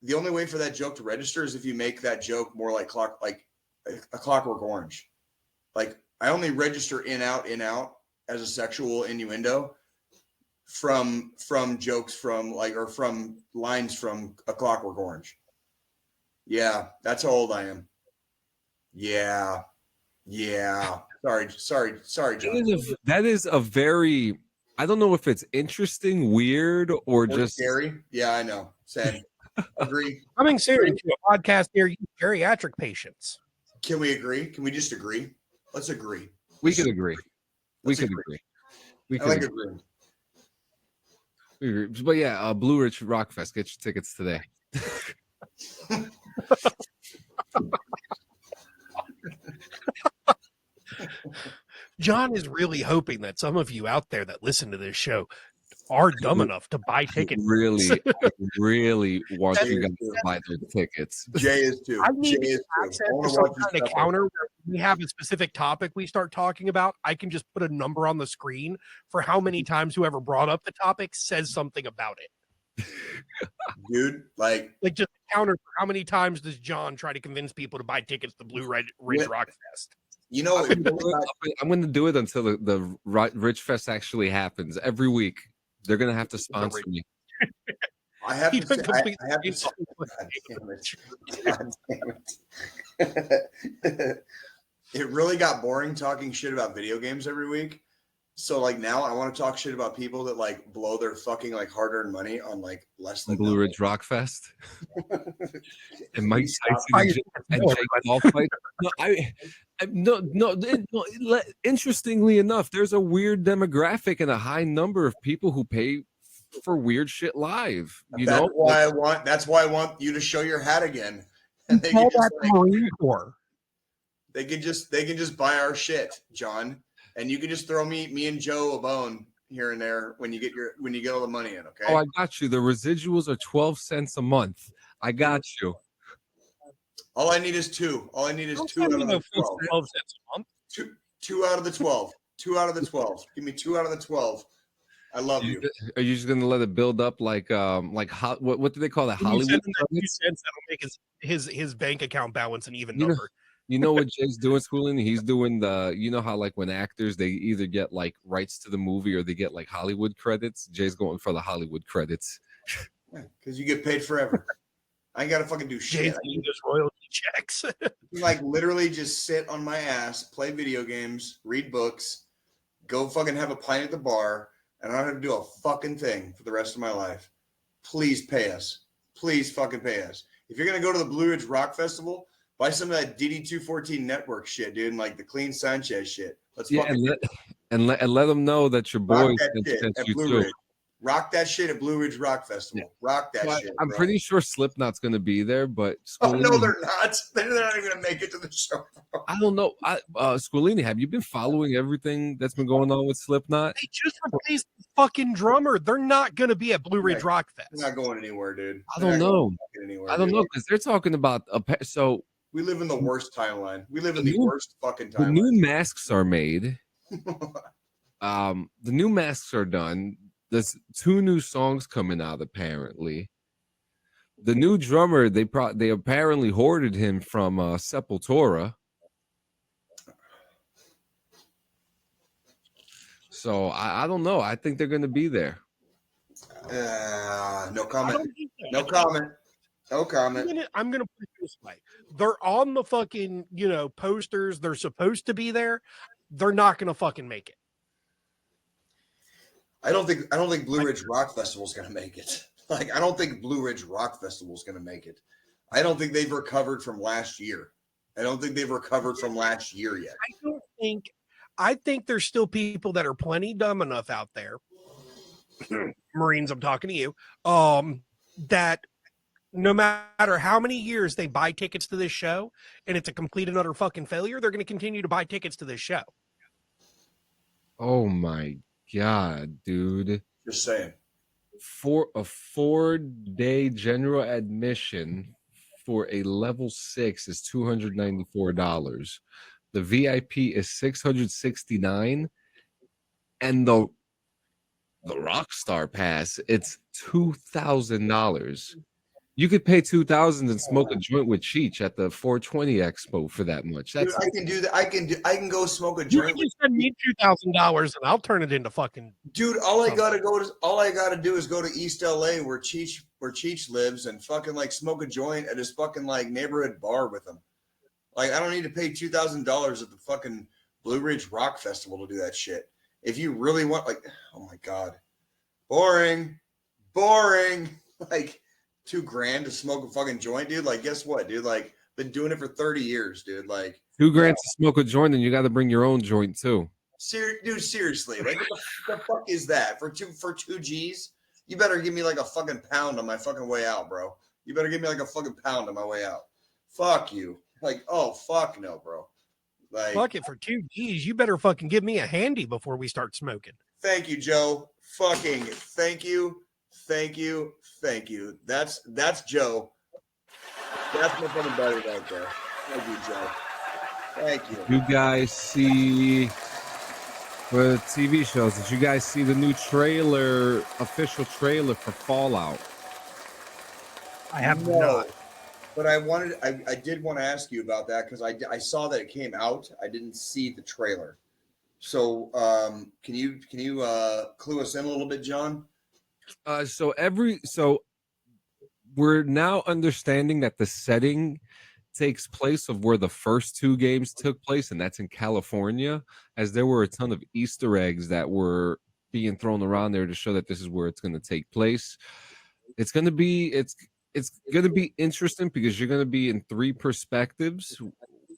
The only way for that joke to register is if you make that joke more like a Clockwork Orange. Like, I only register in out as a sexual innuendo from jokes from lines from A Clockwork Orange. Yeah, that's how old I am. Yeah. Sorry, John. That is a very, I don't know if it's interesting, weird, or just scary. Yeah, I know. Same. Agree. Coming soon to a podcast near you, geriatric patients. Can we agree? Can we just agree? Let's agree. We could agree. We could agree. We I like could agreeing. agree. But yeah, Blue Ridge Rockfest. Get your tickets today. John is really hoping that some of you out there that listen to this show are dumb enough to buy tickets. I really want you guys to buy those tickets. Jay is too. I need Jay is access too. I to wanna some watch this kind of stuff. counter where we have a specific topic we start talking about. I can just put a number on the screen for how many times whoever brought up the topic says something about it. Dude, like just a counter for how many times does John try to convince people to buy tickets to Blue Ridge Rock Fest? you know, I'm going to do it until the Rich Fest actually happens. Every week, they're going to have to sponsor me. I have to say, I have to say, God damn it. It really got boring talking shit about video games every week. So like now I want to talk shit about people that like blow their fucking like hard-earned money on like less than Blue Ridge Rock Fest and Mike Tyson and Jake Paul fight. No, interestingly enough, there's a weird demographic and a high number of people who pay for weird shit live. That's why I want you to show your hat again. And they can just Marine Corps. they can just buy our shit, John. And you can just throw me and Joe a bone here and there when you get all the money in, okay? Oh, I got you. The residuals are 12 cents a month. I got you. All I need is two. All I need is two out of the 12. 12 cents a month. Two out of the 12. 2 out of the 12. Give me 2 out of the 12. I love you. Are you just gonna let it build up like what do they call that? Hollywood. That 2 cents, that'll make his bank account balance an even number. You know what Jay's doing, Schooling? He's doing how like when actors they either get like rights to the movie or they get like Hollywood credits. Jay's going for the Hollywood credits. Because you get paid forever. I ain't gotta fucking do shit. Jay's getting those royalty checks. Like literally just sit on my ass, play video games, read books, go fucking have a pint at the bar, and I don't have to do a fucking thing for the rest of my life. Please pay us. Please fucking pay us. If you're gonna go to the Blue Ridge Rock Festival, buy some of that DD214 Network shit, dude, and like the Clean Sanchez shit. Let's fucking let them know that your boys sent you too. Rock that shit at Blue Ridge Rock Festival. Yeah. Rock that shit. I'm pretty sure Slipknot's going to be there, but no, they're not. They're not even going to make it to the show. I don't know. Squilini, have you been following everything that's been going on with Slipknot? They just replaced the fucking drummer. They're not going to be at Blue Ridge Rock Fest. They're not going anywhere, dude. I don't know because they're talking about we live in the worst timeline. We live in the worst fucking timeline. The new masks are made. The new masks are done. There's 2 new songs coming out apparently. The new drummer, they apparently hoarded him from Sepultura. So I don't know. I think they're going to be there. No comment. No comment. No comment. I'm gonna put it this way: they're on the fucking posters. They're supposed to be there. They're not gonna fucking make it. I don't think Blue Ridge Rock Festival is gonna make it. Like I don't think Blue Ridge Rock Festival is gonna make it. I don't think they've recovered from last year. I don't think they've recovered from last year yet. I think there's still people that are plenty dumb enough out there. Marines, I'm talking to you. That no matter how many years they buy tickets to this show and it's a complete and utter fucking failure, they're going to continue to buy tickets to this show. Oh my God, dude. Just saying. For a 4-day general admission for a level 6 is $294. The VIP is $669. And the Rockstar Pass, it's $2,000. You could pay $2,000 and smoke a joint with Cheech at the 420 Expo for that much. Dude, I can do that. I can go smoke a joint. You send me $2,000 and I'll turn it into fucking. Dude, all I gotta do is go to East LA where Cheech lives and fucking like smoke a joint at his fucking like neighborhood bar with him. Like, I don't need to pay $2,000 at the fucking Blue Ridge Rock Festival to do that shit. If you really want, like, oh my God, boring. Like, $2,000 to smoke a fucking joint, dude. Like, guess what, dude? Like, been doing it for 30 years, dude. Like, $2,000 to smoke a joint, and you got to bring your own joint too. Dude, seriously, like, what the fuck is that for two G's? You better give me like a fucking pound on my fucking way out, bro. You better give me like a fucking pound on my way out. Fuck you. Like, oh fuck no, bro. Like, fuck it, for 2 G's, you better fucking give me a handy before we start smoking. Thank you, Joe. Fucking thank you. That's Joe. That's my fucking buddy right there. Thank you, Joe. Thank you. You guys see for TV shows? Did you guys see the new official trailer for Fallout? I have not. But I did want to ask you about that because I saw that it came out. I didn't see the trailer. So can you clue us in a little bit, John? So we're now understanding that the setting takes place of where the first 2 games took place, and that's in California, as there were a ton of Easter eggs that were being thrown around there to show that this is where it's going to take place. It's going to be interesting because you're going to be in 3 perspectives.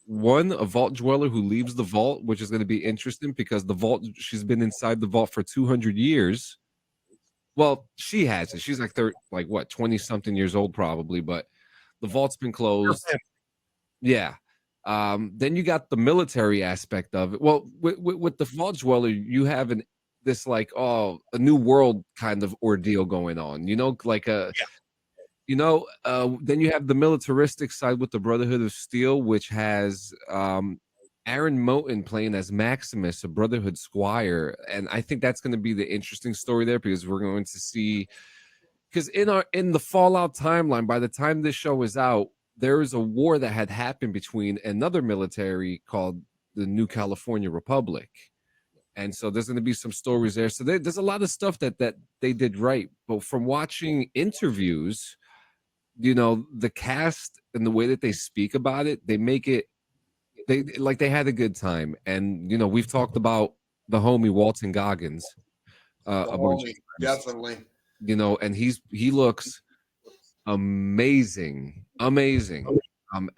One, a vault dweller who leaves the vault, which is going to be interesting because the vault, she's been inside the vault for 200 years. Well, she hasn't. She's like 20 something years old probably, but the vault's been closed. Yeah. Then you got the military aspect of it. Well, with the vault dweller, you have this like a new world kind of ordeal going on. Like a. Yeah. Then you have the militaristic side with the Brotherhood of Steel, which has Aaron Moten playing as Maximus, a Brotherhood squire, and I think that's going to be the interesting story there because we're going to see, because in the Fallout timeline, by the time this show is out, there is a war that had happened between another military called the New California Republic, and so there's going to be some stories there. So there's a lot of stuff that they did right, but from watching interviews, the cast and the way that they speak about it, they make it. They had a good time, and we've talked about the homie Walton Goggins, definitely. And he looks amazing,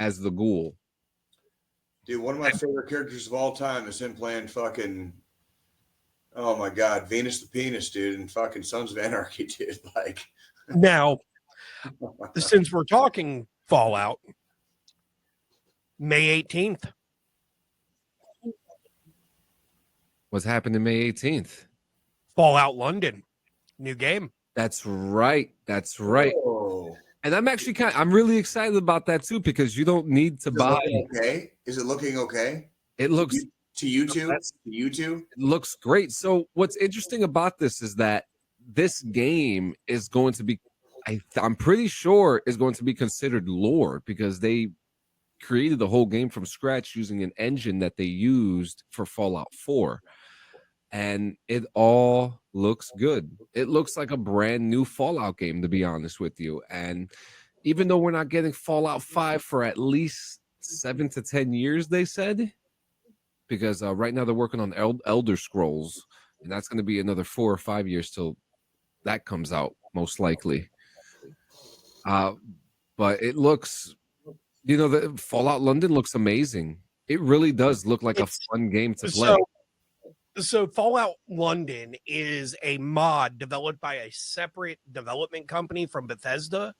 as the ghoul. Dude, one of my favorite characters of all time is him playing fucking, oh my God, Venus the Penis, dude, and fucking Sons of Anarchy, dude. Like, now, since we're talking Fallout, May 18th. What's happening May 18th? Fallout London. New game. That's right. Oh. And I'm really excited about that too, because you don't need to buy. Okay. Is it looking okay? It looks to you two. It looks great. So what's interesting about this is that this game is going to be, I'm pretty sure, is going to be considered lore because they created the whole game from scratch using an engine that they used for Fallout 4. And it all looks good. It looks like a brand new Fallout game, to be honest with you. And even though we're not getting Fallout 5 for at least 7 to 10 years, they said, because right now they're working on Elder Scrolls, and that's going to be another 4 or 5 years till that comes out, most likely. But it looks, the Fallout London looks amazing. It really does look like a fun game to play. So Fallout London is a mod developed by a separate development company from Bethesda,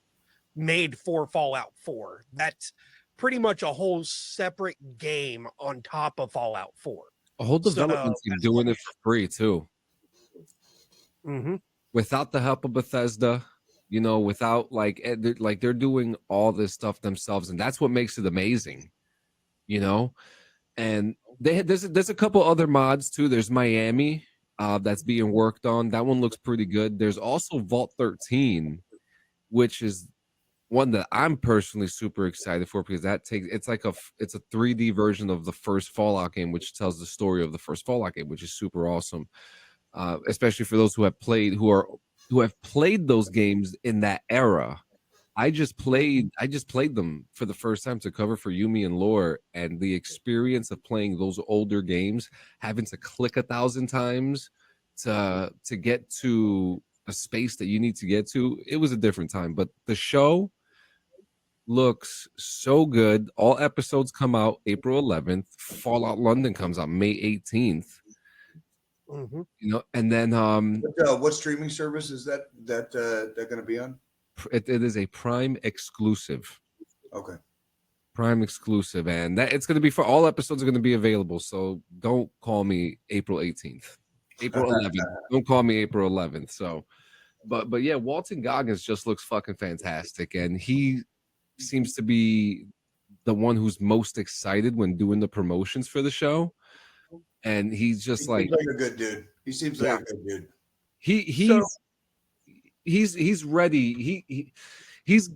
made for Fallout 4. That's pretty much a whole separate game on top of Fallout 4. A whole development team doing it for free too. Mm-hmm. Without the help of Bethesda, without they're doing all this stuff themselves, and that's what makes it amazing. And there's a couple other mods too. There's Miami that's being worked on. That one looks pretty good. There's also Vault 13, which is one that I'm personally super excited for because it's a 3D version of the first Fallout game, which tells the story of the first Fallout game, which is super awesome. Especially for those who have played those games in that era. I just played them for the first time to cover for Yumi and Lore, and the experience of playing those older games, having to click 1,000 times to get to a space that you need to get to, it was a different time. But the show looks so good. All episodes come out April 11th. Fallout London comes out May 18th. Mm-hmm. You know, and then what streaming service is that going to be on? It is a Prime exclusive. Okay. Prime exclusive, and that it's going to be for all episodes are going to be available. So don't call me April 18th, April 11th. Don't call me April 11th. So, but yeah, Walton Goggins just looks fucking fantastic, and he seems to be the one who's most excited when doing the promotions for the show. And he's just he like seems like a good dude. He seems like a good dude. He's ready. He's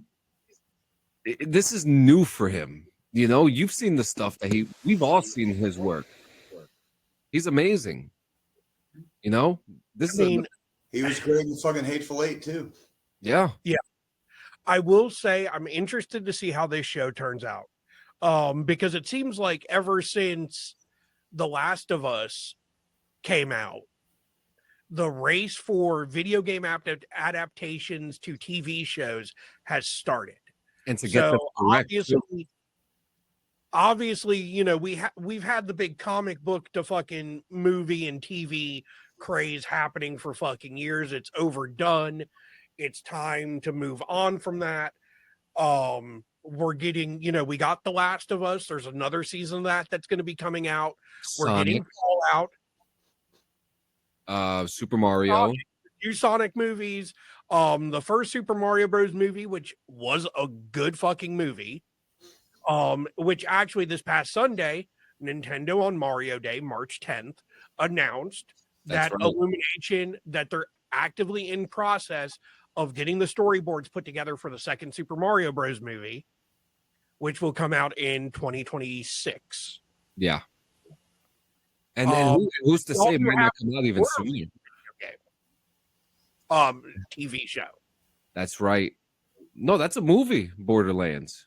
this is new for him. You know, you've seen the stuff that we've all seen his work. He's amazing. You know, he was great in fucking Hateful Eight too. Yeah. Yeah. I will say I'm interested to see how this show turns out. Because it seems like ever since The Last of Us came out, the race for video game adaptations to TV shows has started. And to get them correct, obviously, you know, we've had the big comic book to fucking movie and TV craze happening for fucking years. It's overdone. It's time to move on from that. We're getting, you know, we got The Last of Us. There's another season of that's going to be coming out. We're getting Fallout. Super Mario, two Sonic movies, the first Super Mario Bros. Movie, which was a good fucking movie, which actually this past Sunday, Nintendo on Mario Day, March 10th, announced that Illumination, that they're actively in process of getting the storyboards put together for the second Super Mario Bros. Movie, which will come out in 2026. Yeah. And who's to say it might not come out even sooner? TV show. That's right. No, that's a movie, Borderlands.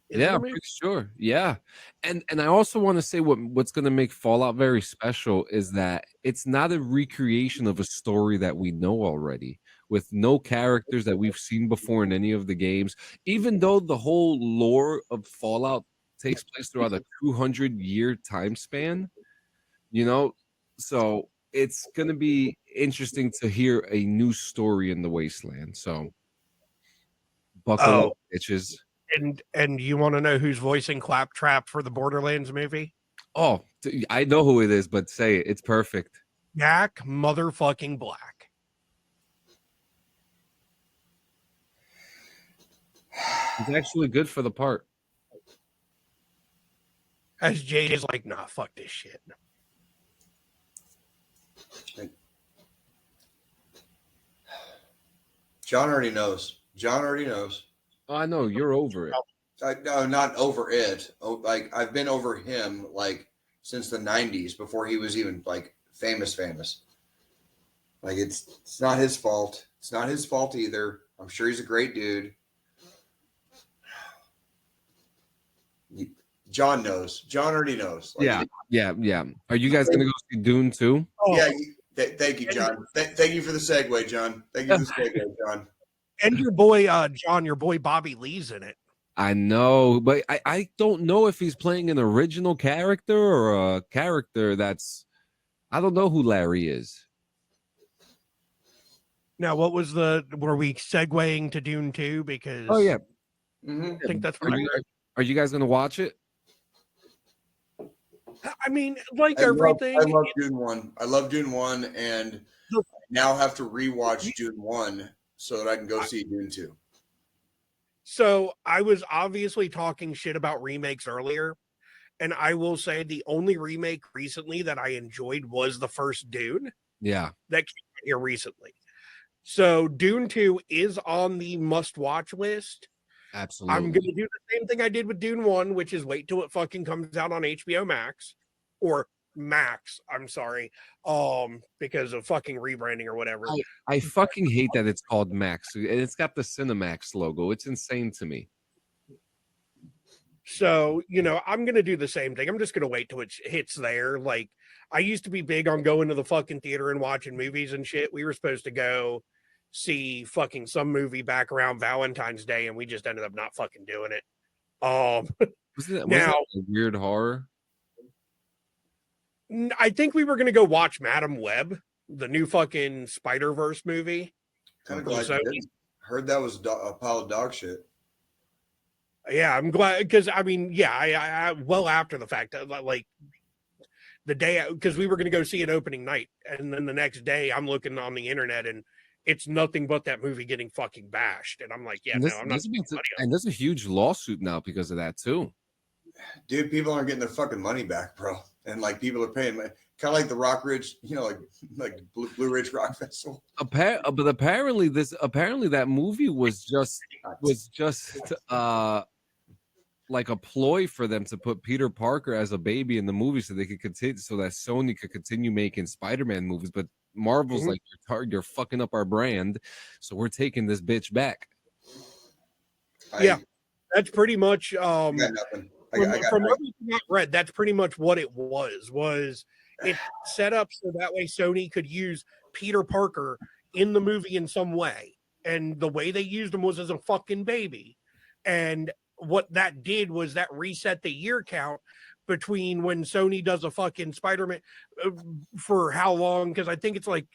Yeah, I'm pretty sure. Yeah. And I also want to say what's going to make Fallout very special is that it's not a recreation of a story that we know already, with no characters that we've seen before in any of the games, even though the whole lore of Fallout takes place throughout a 200-year time span, you know? So it's going to be interesting to hear a new story in the Wasteland. So buckle up, bitches. And you want to know who's voicing Claptrap for the Borderlands movie? Oh, I know who it is, but say it. It's perfect. Jack motherfucking Black. He's actually good for the part. As Jade is like, nah, fuck this shit. John already knows. Oh, I know you're over it. No, not over it. Like I've been over him like since the 90s, before he was even like famous. Like it's not his fault. It's not his fault either. I'm sure he's a great dude. John knows. John already knows. Like, yeah. Are you guys gonna go see Dune too? Yeah. Thank you, John. Thank you for the segue, John. Thank you for the segue, John. And your boy, John, your boy Bobby Lee's in it. I know, but I don't know if he's playing an original character or a character that's, I don't know who Larry is. Now, were we segueing to Dune 2? Because yeah. I think that's what are you guys gonna watch it? I mean, like everything. I love Dune 1. I love Dune 1, and I now have to rewatch Dune 1 so that I can go see Dune 2. So I was obviously talking shit about remakes earlier, and I will say the only remake recently that I enjoyed was the first Dune. Yeah. That came out here recently. So Dune 2 is on the must-watch list. Absolutely. I'm going to do the same thing I did with Dune 1, which is wait till it fucking comes out on HBO Max or Max. I'm sorry, because of fucking rebranding or whatever. I fucking hate that it's called Max, and it's got the Cinemax logo. It's insane to me. So, you know, I'm going to do the same thing. I'm just going to wait till it hits there. Like, I used to be big on going to the fucking theater and watching movies and shit. We were supposed to go see fucking some movie back around Valentine's Day, and we just ended up not fucking doing it. Wasn't Now, that a weird horror? I think we were going to go watch Madam Web, the new fucking Spider-Verse movie. Kind of glad you didn't. Heard that was a pile of dog shit. Yeah, I'm glad, because I mean, yeah, I well after the fact, like the day, because we were going to go see it opening night, and then the next day I'm looking on the internet and it's nothing but that movie getting fucking bashed, and I'm like, yeah, no, I'm not. And there's a huge lawsuit now because of that too. Dude, people aren't getting their fucking money back, bro, and like people are paying, kind of like the Rock Ridge, you know, like Blue Ridge Rock Festival. But apparently that movie was just like a ploy for them to put Peter Parker as a baby in the movie so they could continue, so that Sony could continue making Spider-Man movies. But Marvel's like, you're fucking up our brand, so we're taking this bitch back. Yeah, that's pretty much I got nothing. From everything I've read, that's pretty much what it was it set up so that way Sony could use Peter Parker in the movie in some way. And the way they used him was as a fucking baby. And what that did was that reset the year count between when Sony does a fucking Spider-Man for how long? Because I think it's like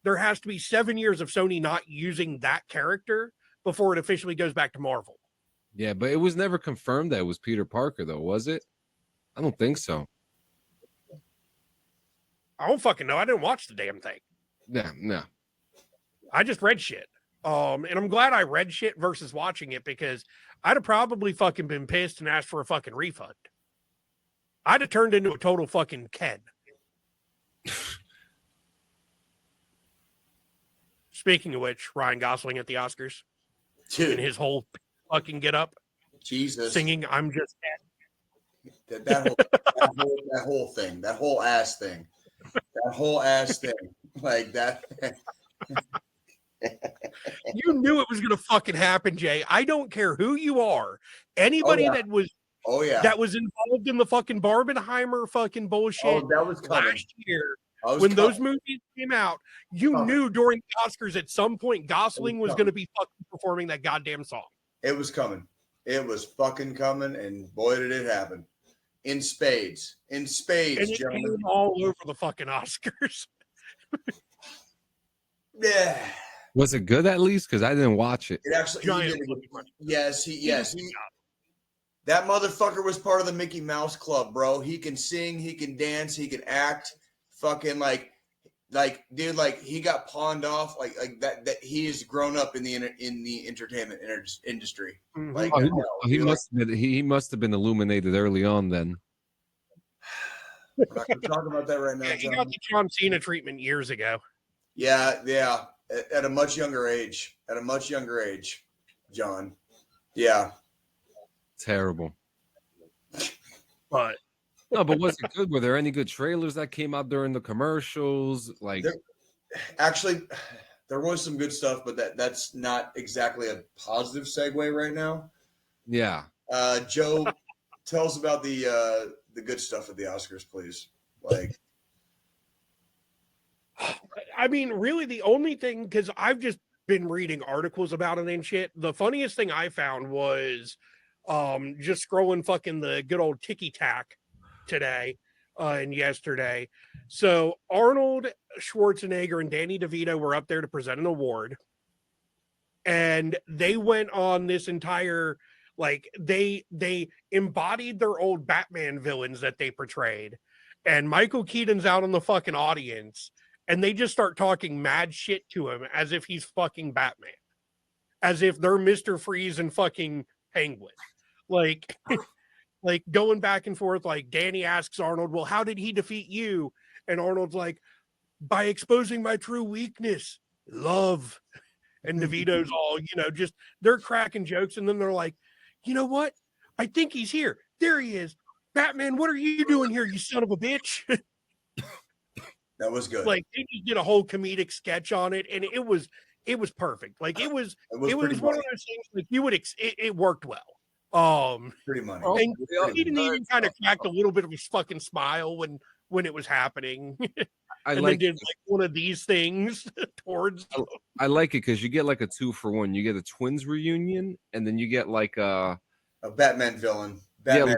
there has to be 7 years of Sony not using that character before it officially goes back to Marvel. Yeah, but it was never confirmed that it was Peter Parker, though, was it? I don't think so. I don't fucking know. I didn't watch the damn thing. Yeah, no. I just read shit. And I'm glad I read shit versus watching it, because I'd have probably fucking been pissed and asked for a fucking refund. I'd have turned into a total fucking Ken. Speaking of which, Ryan Gosling at the Oscars. Dude. In his whole fucking get up. Jesus. Singing I'm Just Ken. That whole thing. That whole ass thing. That whole ass thing. Like that. You knew it was going to fucking happen, Jay. I don't care who you are. Anybody that was involved in the fucking Barbenheimer fucking bullshit that was coming. last year when those movies came out, you knew during the Oscars at some point Gosling was going to be fucking performing that goddamn song. It was coming. It was fucking coming, and boy did it happen. In spades. In spades, and it gentlemen. came all over the fucking Oscars. Yeah. Was it good at least? Because I didn't watch it. It actually, yes. That motherfucker was part of the Mickey Mouse Club, bro. He can sing, he can dance, he can act. Fucking like, dude, like he got pawned off like that. That he has grown up in the entertainment industry. Mm-hmm. Like, he must have been illuminated early on. Then we're not gonna talk about that right now. Yeah, he got the John Cena treatment years ago. Yeah. At a much younger age. John. Yeah. Terrible. But no, but was it good? Were there any good trailers that came out during the commercials? Like, actually, there was some good stuff, but that's not exactly a positive segue right now. Yeah. Joe, tell us about the good stuff at the Oscars, please. Like, I mean, really, the only thing, because I've just been reading articles about it and shit. The funniest thing I found was just scrolling fucking the good old Tiki Tack today and yesterday. So Arnold Schwarzenegger and Danny DeVito were up there to present an award, and they went on this entire, like, they embodied their old Batman villains that they portrayed, and Michael Keaton's out in the fucking audience, and they just start talking mad shit to him as if he's fucking Batman, as if they're Mr. Freeze and fucking Penguin. Like, like going back and forth. Like, Danny asks Arnold, well, how did he defeat you? And Arnold's like, by exposing my true weakness, love. And DeVito's all, just, they're cracking jokes. And then they're like, you know what? I think he's here. There he is. Batman, what are you doing here, you son of a bitch? That was good. Like they just did a whole comedic sketch on it, and it was perfect. Like it was one of those things like you would it worked well. Pretty money. And he didn't even kind of cracked a little bit of a fucking smile when it was happening. And then did like one of these things towards. I like it because you get like a 2-for-1. You get a twins reunion, and then you get like a Batman villain. Batman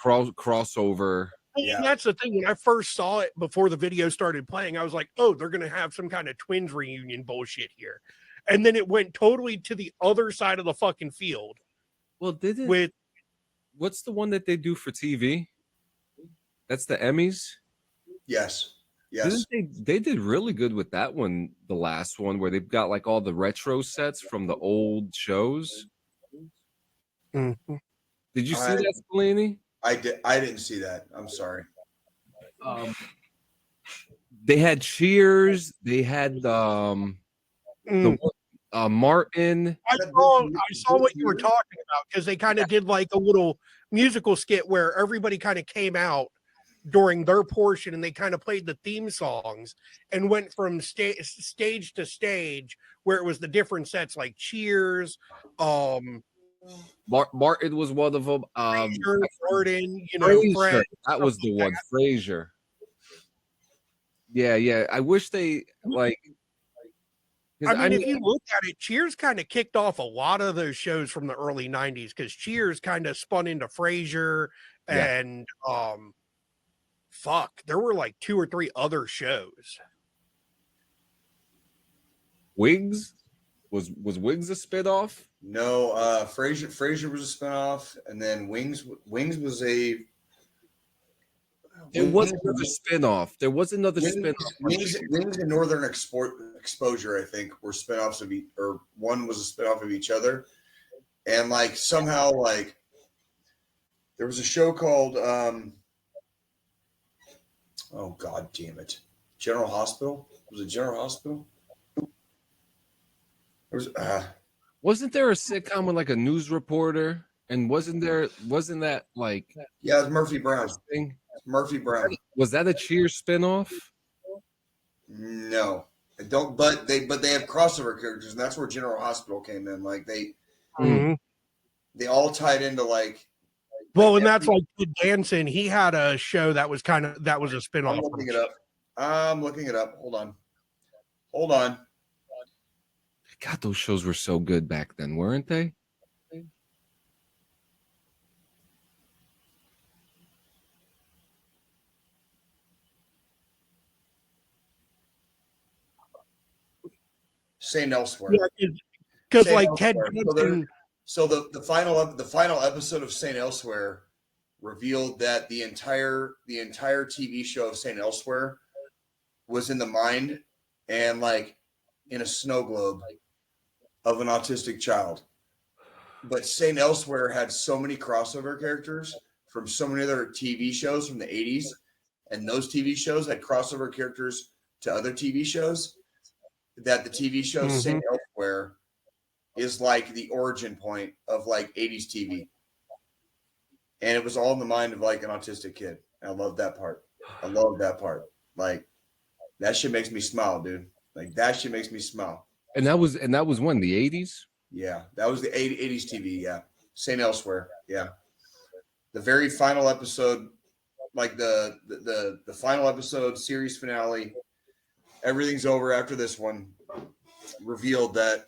crossover. Yeah. And that's the thing. When I first saw it before the video started playing, I was like, oh, they're going to have some kind of twins reunion bullshit here. And then it went totally to the other side of the fucking field. Well, what's the one that they do for TV? That's the Emmys? Yes. They did really good with that one, the last one, where they've got like all the retro sets from the old shows. Mm-hmm. Did you see that, Spillane? I didn't see that. I'm sorry. They had Cheers. They had Martin. I saw what you were talking about because they kind of did like a little musical skit where everybody kind of came out during their portion and they kind of played the theme songs and went from stage to stage where it was the different sets like Cheers. Martin was one of them. Martin, Frasier, that was the one. Frasier. Yeah. I wish they like. I mean, if you look at it, Cheers kind of kicked off a lot of those shows from the early '90s because Cheers kind of spun into Frasier and there were like 2 or 3 other shows. Wigs was Wigs a spinoff? No, Frasier was a spinoff, and then Wings was a. There was another spinoff. There was another spinoff. Wings and Northern Exposure, I think, were spinoffs of or one was a spinoff of each other, and like somehow like there was a show called oh god damn it, General Hospital. Was it General Hospital? Wasn't there a sitcom with like a news reporter? And wasn't that like it was Murphy Brown thing? Murphy Brown. Was that a Cheers spinoff? No, I don't. But they have crossover characters, and that's where General Hospital came in. Like they all tied into like. Well, and that's like Danson. He had a show that was a spinoff. I'm looking it up. Hold on. God, those shows were so good back then, weren't they? St. Elsewhere. Because like Ted. So the final episode of St. Elsewhere revealed that the entire TV show of St. Elsewhere was in the mind and like in a snow globe of an autistic child. But St. Elsewhere had so many crossover characters from so many other TV shows from the 80s, and those TV shows had crossover characters to other TV shows, that the TV show St. Elsewhere is like the origin point of like 80s TV. And it was all in the mind of like an autistic kid. I love that part. Like that shit makes me smile, dude. Like that shit makes me smile. And that was when, the 80s? Yeah, that was the 80s TV, yeah. St. Elsewhere, yeah. The very final episode, like the final episode, series finale, everything's over after this one, revealed that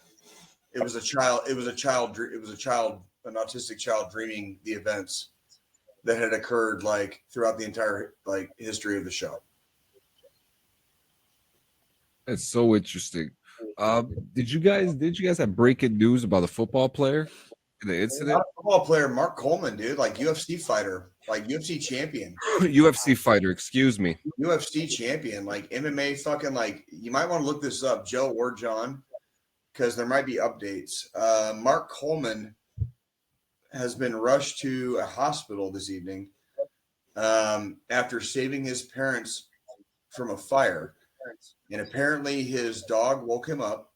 it was an autistic child dreaming the events that had occurred like throughout the entire like history of the show. That's so interesting. Did you guys have breaking news about a football player in the incident? Not a football player, Mark Coleman, dude, like UFC fighter, like UFC champion. UFC fighter, excuse me. UFC champion, like MMA fucking like you might want to look this up, Joe or John, because there might be updates. Mark Coleman has been rushed to a hospital this evening after saving his parents from a fire. And apparently his dog woke him up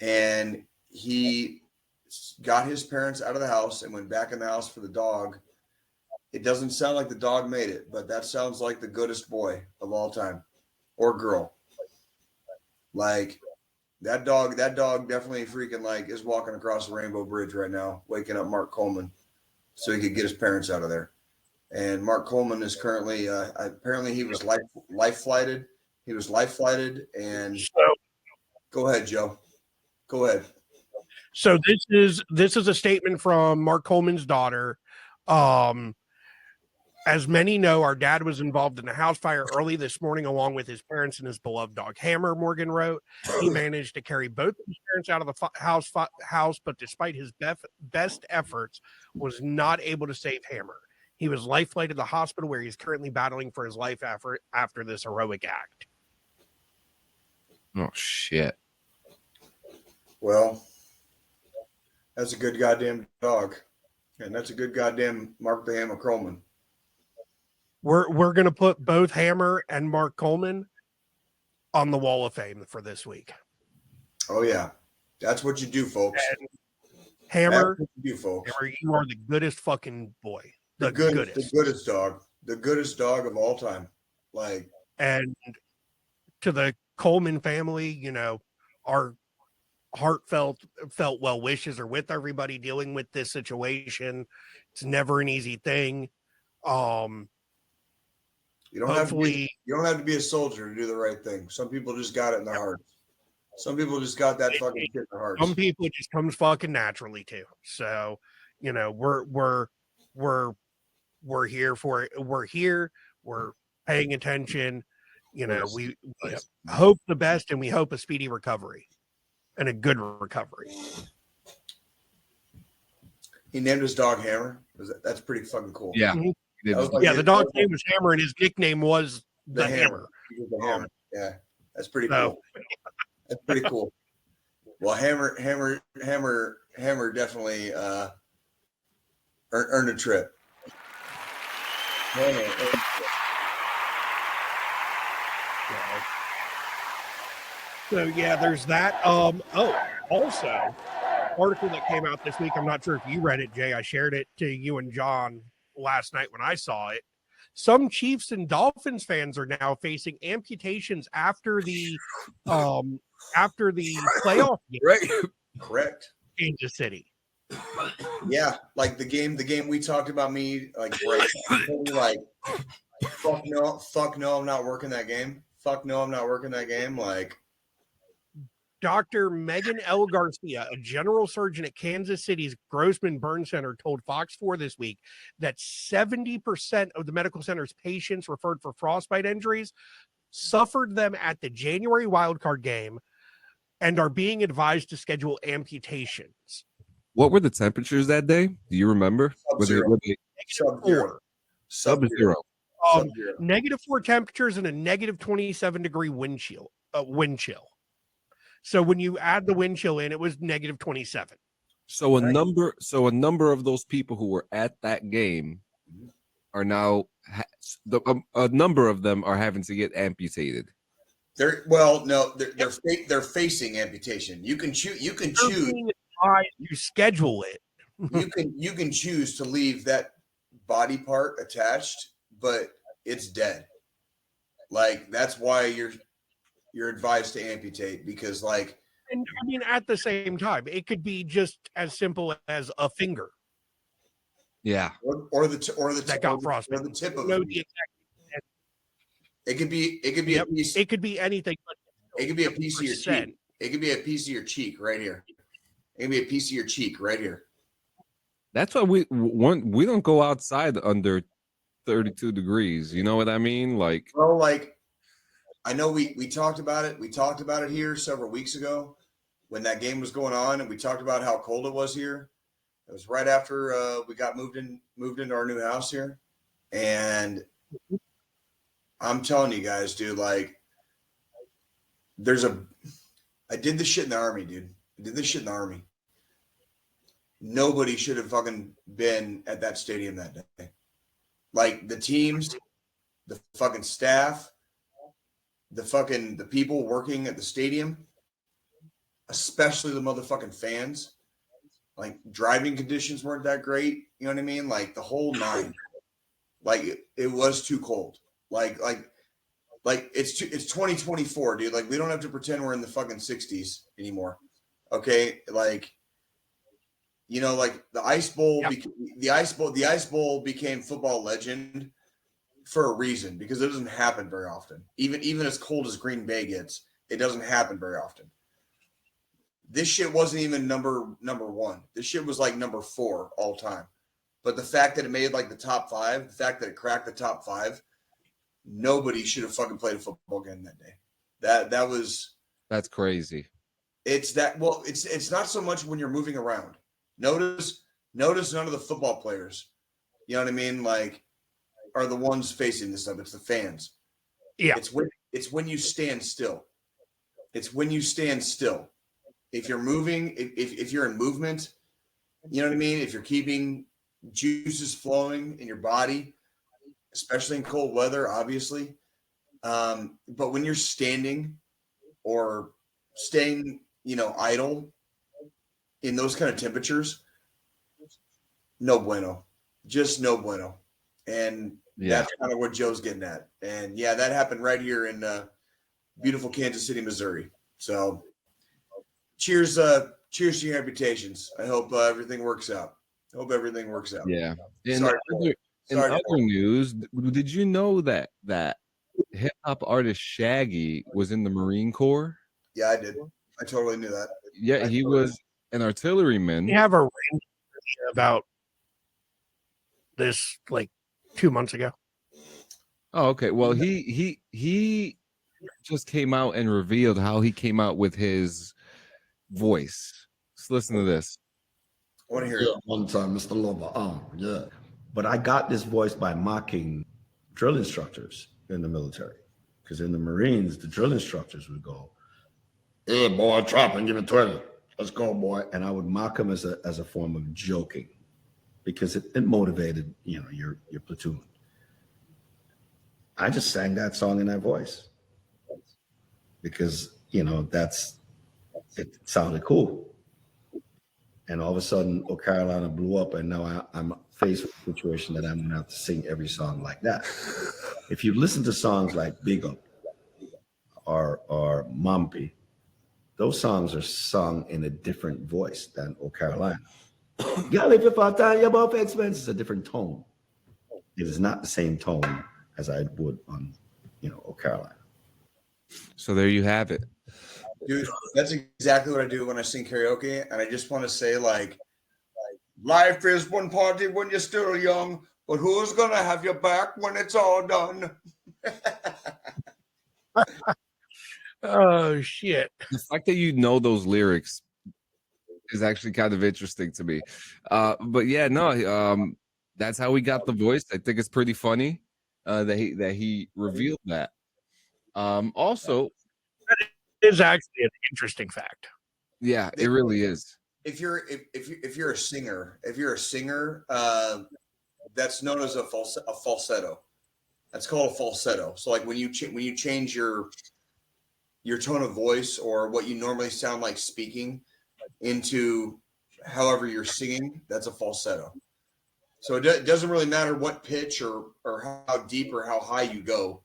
and he got his parents out of the house and went back in the house for the dog. It doesn't sound like the dog made it, but that sounds like the goodest boy of all time, or girl. Like that dog definitely freaking like is walking across the Rainbow Bridge right now, waking up Mark Coleman so he could get his parents out of there. And Mark Coleman is currently apparently he was life flighted. He was life flighted, and go ahead, Joe. Go ahead. So this is a statement from Mark Coleman's daughter. As many know, our dad was involved in a house fire early this morning, along with his parents and his beloved dog Hammer. Morgan wrote, he managed to carry both of his parents out of the house, but despite his best efforts, was not able to save Hammer. He was life flighted to the hospital, where he's currently battling for his life after this heroic act. Oh shit! Well, that's a good goddamn dog, and that's a good goddamn Mark the Hammer Coleman. We're gonna put both Hammer and Mark Coleman on the Wall of Fame for this week. Oh yeah, that's what you do, folks. And Hammer, that's what you do, folks. Hammer, you are the goodest fucking boy. The goodest dog. The goodest dog of all time. Like, and to the Coleman family, you know, our heartfelt well wishes are with everybody dealing with this situation. It's never an easy thing. You don't have to be a soldier to do the right thing. Some people just got it in their hearts. Some people just got that fucking shit in their hearts. Some people it just comes fucking naturally too. So, you know, we're here for it. We're here. We're paying attention. You know, we hope the best, and we hope a speedy recovery and a good recovery. He named his dog Hammer. That's pretty fucking cool. Yeah. Mm-hmm. The dog's name was Hammer, and his nickname was the Hammer. The Hammer. Yeah, that's pretty cool. That's pretty cool. Well, Hammer definitely earned a trip. So yeah, there's that. Also, article that came out this week. I'm not sure if you read it, Jay. I shared it to you and John last night when I saw it. Some Chiefs and Dolphins fans are now facing amputations after the playoff game. Right. Correct. Kansas City. Yeah, like the game we talked about me like fuck no, I'm not working that game. Fuck no, I'm not working that game. Like Dr. Megan L. Garcia, a general surgeon at Kansas City's Grossman Burn Center, told Fox 4 this week that 70% of the medical center's patients referred for frostbite injuries suffered them at the January wildcard game and are being advised to schedule amputations. What were the temperatures that day? Do you remember? Sub-zero. Sub-zero. -4 temperatures and a -27-degree wind chill. So when you add the wind chill in, it was -27. So a number of those people who were at that game are now a number of them are having to get amputated. They're facing amputation. You can choose. You schedule it. you can choose to leave that body part attached, but it's dead. Like that's why you're advised to amputate, because like, and I mean, at the same time, it could be just as simple as a finger. Yeah. Or the that got frostbite. Or the tip of it. It could be a piece. It could be anything. It could be a piece of your cheek. It could be a piece of your cheek right here. It could be a piece of your cheek right here. That's why we don't go outside under 32 degrees. You know what I mean? Like, well, like I know we talked about it. We talked about it here several weeks ago when that game was going on, and we talked about how cold it was here. It was right after we got moved into our new house here, and I'm telling you guys, dude, like I did this shit in the Army, dude. I did this shit in the Army. Nobody should have fucking been at that stadium that day. Like the teams, the fucking staff, the people working at the stadium, especially the motherfucking fans. Like driving conditions weren't that great. You know what I mean? Like the whole nine. Like it was too cold. Like it's 2024, dude. Like we don't have to pretend we're in the fucking 60s anymore. Okay, like like the Ice Bowl, the Ice Bowl became football legend for a reason because it doesn't happen very often. Even as cold as Green Bay gets, it doesn't happen very often. This shit wasn't even number one. This shit was like number 4 all time. But the fact that it made like the top 5, the fact that it cracked the top 5, nobody should have fucking played a football game that day. That's crazy. It's not so much when you're moving around. Notice none of the football players, you know what I mean, like, are the ones facing this stuff. It's the fans. Yeah. It's when you stand still. It's when you stand still. If you're moving, if you're in movement, you know what I mean? If you're keeping juices flowing in your body, especially in cold weather, obviously. But when you're standing or staying, idle in those kind of temperatures, no bueno. Just no bueno. And that's kind of what Joe's getting at. And yeah, that happened right here in beautiful Kansas City, Missouri. So cheers to your reputations. I hope everything works out. Yeah. In other news, did you know that hip hop artist Shaggy was in the Marine Corps? Yeah, I did. I totally knew that. Yeah, he was an artilleryman. You have a random about this like 2 months ago. Oh, okay. Well, he just came out and revealed how he came out with his voice. Let's listen to this. I want to hear it. One time, Mr. Loba. Yeah. But I got this voice by mocking drill instructors in the military. Because in the Marines, the drill instructors would go, "Hey, boy, drop and give it 20. Let's go, boy." And I would mock them as a form of joking because it motivated, your platoon. I just sang that song in that voice because, it sounded cool. And all of a sudden, O Carolina blew up, and now I'm faced with a situation that I'm going to have to sing every song like that. If you listen to songs like Big Up or Mumpy, those songs are sung in a different voice than O Carolina. It's a different tone. It is not the same tone as I would on, O Carolina. So there you have it. Dude, that's exactly what I do when I sing karaoke. And I just want to say, like life is one party when you're still young, but who's going to have your back when it's all done? Oh, shit. The fact that you know those lyrics is actually kind of interesting to me. But yeah, no, that's how we got the voice. I think it's pretty funny that he revealed that. Also, is actually an interesting fact. Yeah, it really is. If you're a singer, that's known as a falsetto. That's called a falsetto. So like when you change your tone of voice or what you normally sound like speaking into however you're singing, that's a falsetto. So it doesn't really matter what pitch or how deep or how high you go.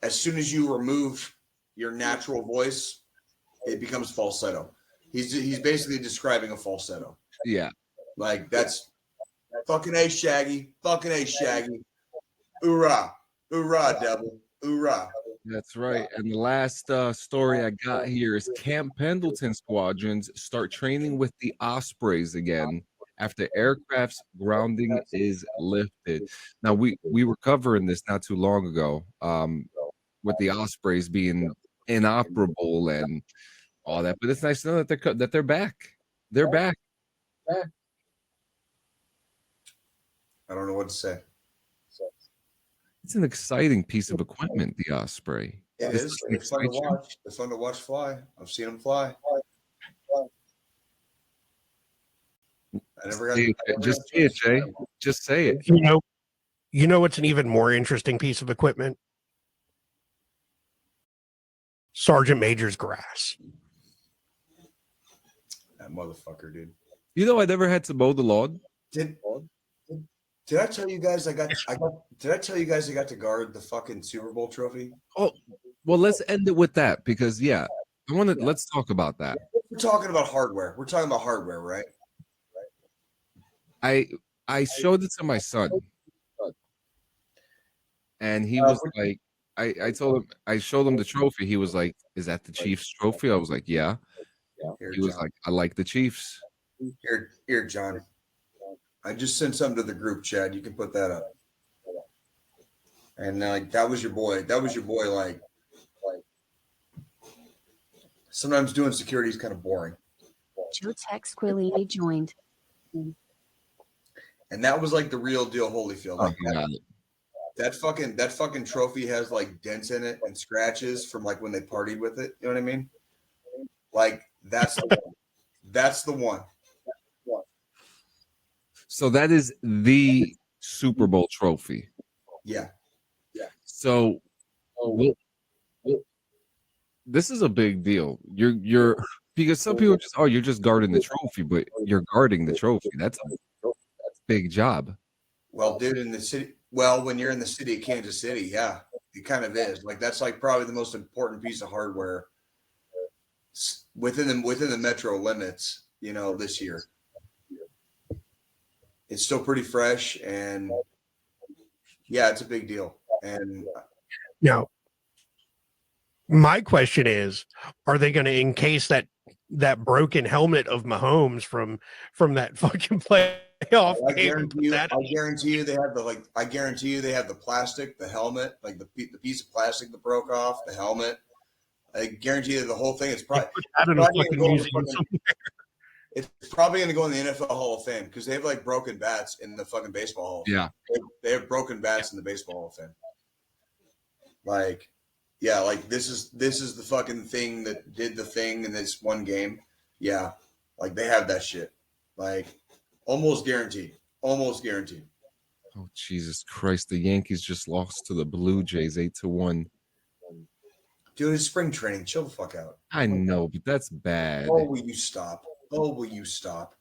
As soon as you remove your natural voice, it becomes falsetto. He's basically describing a falsetto. Yeah. Like that's fucking A, Shaggy. Fucking A, Shaggy. Hoorah. Hoorah, devil. Hoorah. That's right. And the last story I got here is Camp Pendleton squadrons start training with the Ospreys again after aircraft's grounding is lifted. Now, we were covering this not too long ago with the Ospreys being inoperable and all that, but it's nice to know that they're back. They're back. I don't know what to say. It's an exciting piece of equipment, the Osprey. It is. It's fun to watch. It's fun to watch fly. I've seen them fly. I never got. Just say it, Jay. Just say it. You know what's an even more interesting piece of equipment? Sergeant Major's grass. That motherfucker, dude. You know, I never had to mow the lawn. Did Did I tell you guys I got? Did I tell you guys I got to guard the fucking Super Bowl trophy? Oh, well, let's end it with that because let's talk about that. We're talking about hardware. We're talking about hardware, right? I showed it to my son, and he was like, I told him, I showed him the trophy. He was like, "Is that the Chiefs trophy?" I was like, "Yeah." He was like, "I like the Chiefs." Here, John. I just sent something to the group chat. You can put that up. And like that was your boy. That was your boy. Like sometimes doing security is kind of boring. Joe Tex Willy joined. And that was like the real deal Holyfield. Like Oh, that fucking trophy has like dents in it and scratches from like when they partied with it. You know what I mean? Like that's the one. So that is the Super Bowl trophy. Yeah. So this is a big deal. You're because some people just you're just guarding the trophy, but you're guarding the trophy. That's a big job. Well, dude, in the city, when you're in the city of Kansas City, yeah, it kind of is. Like that's like probably the most important piece of hardware within the metro limits, you know, this year. It's still pretty fresh, and yeah, it's a big deal. And Now, my question is, are they going to encase that broken helmet of Mahomes from that fucking playoff game? I guarantee you they have the plastic, the helmet, like the piece of plastic that broke off, the helmet. I guarantee you the whole thing is probably it's probably going to go in the NFL Hall of Fame because they have like broken bats in the fucking baseball Hall of Fame. Yeah. They have broken bats in the baseball Hall of Fame. Like, yeah, like this is the fucking thing that did the thing in this one game. Yeah, like they have that shit. Like, almost guaranteed. Almost guaranteed. Oh, Jesus Christ. The Yankees just lost to the Blue Jays 8-1. Dude, it's spring training. Chill the fuck out. I know, but that's bad. Oh, will you stop? Oh, will you stop?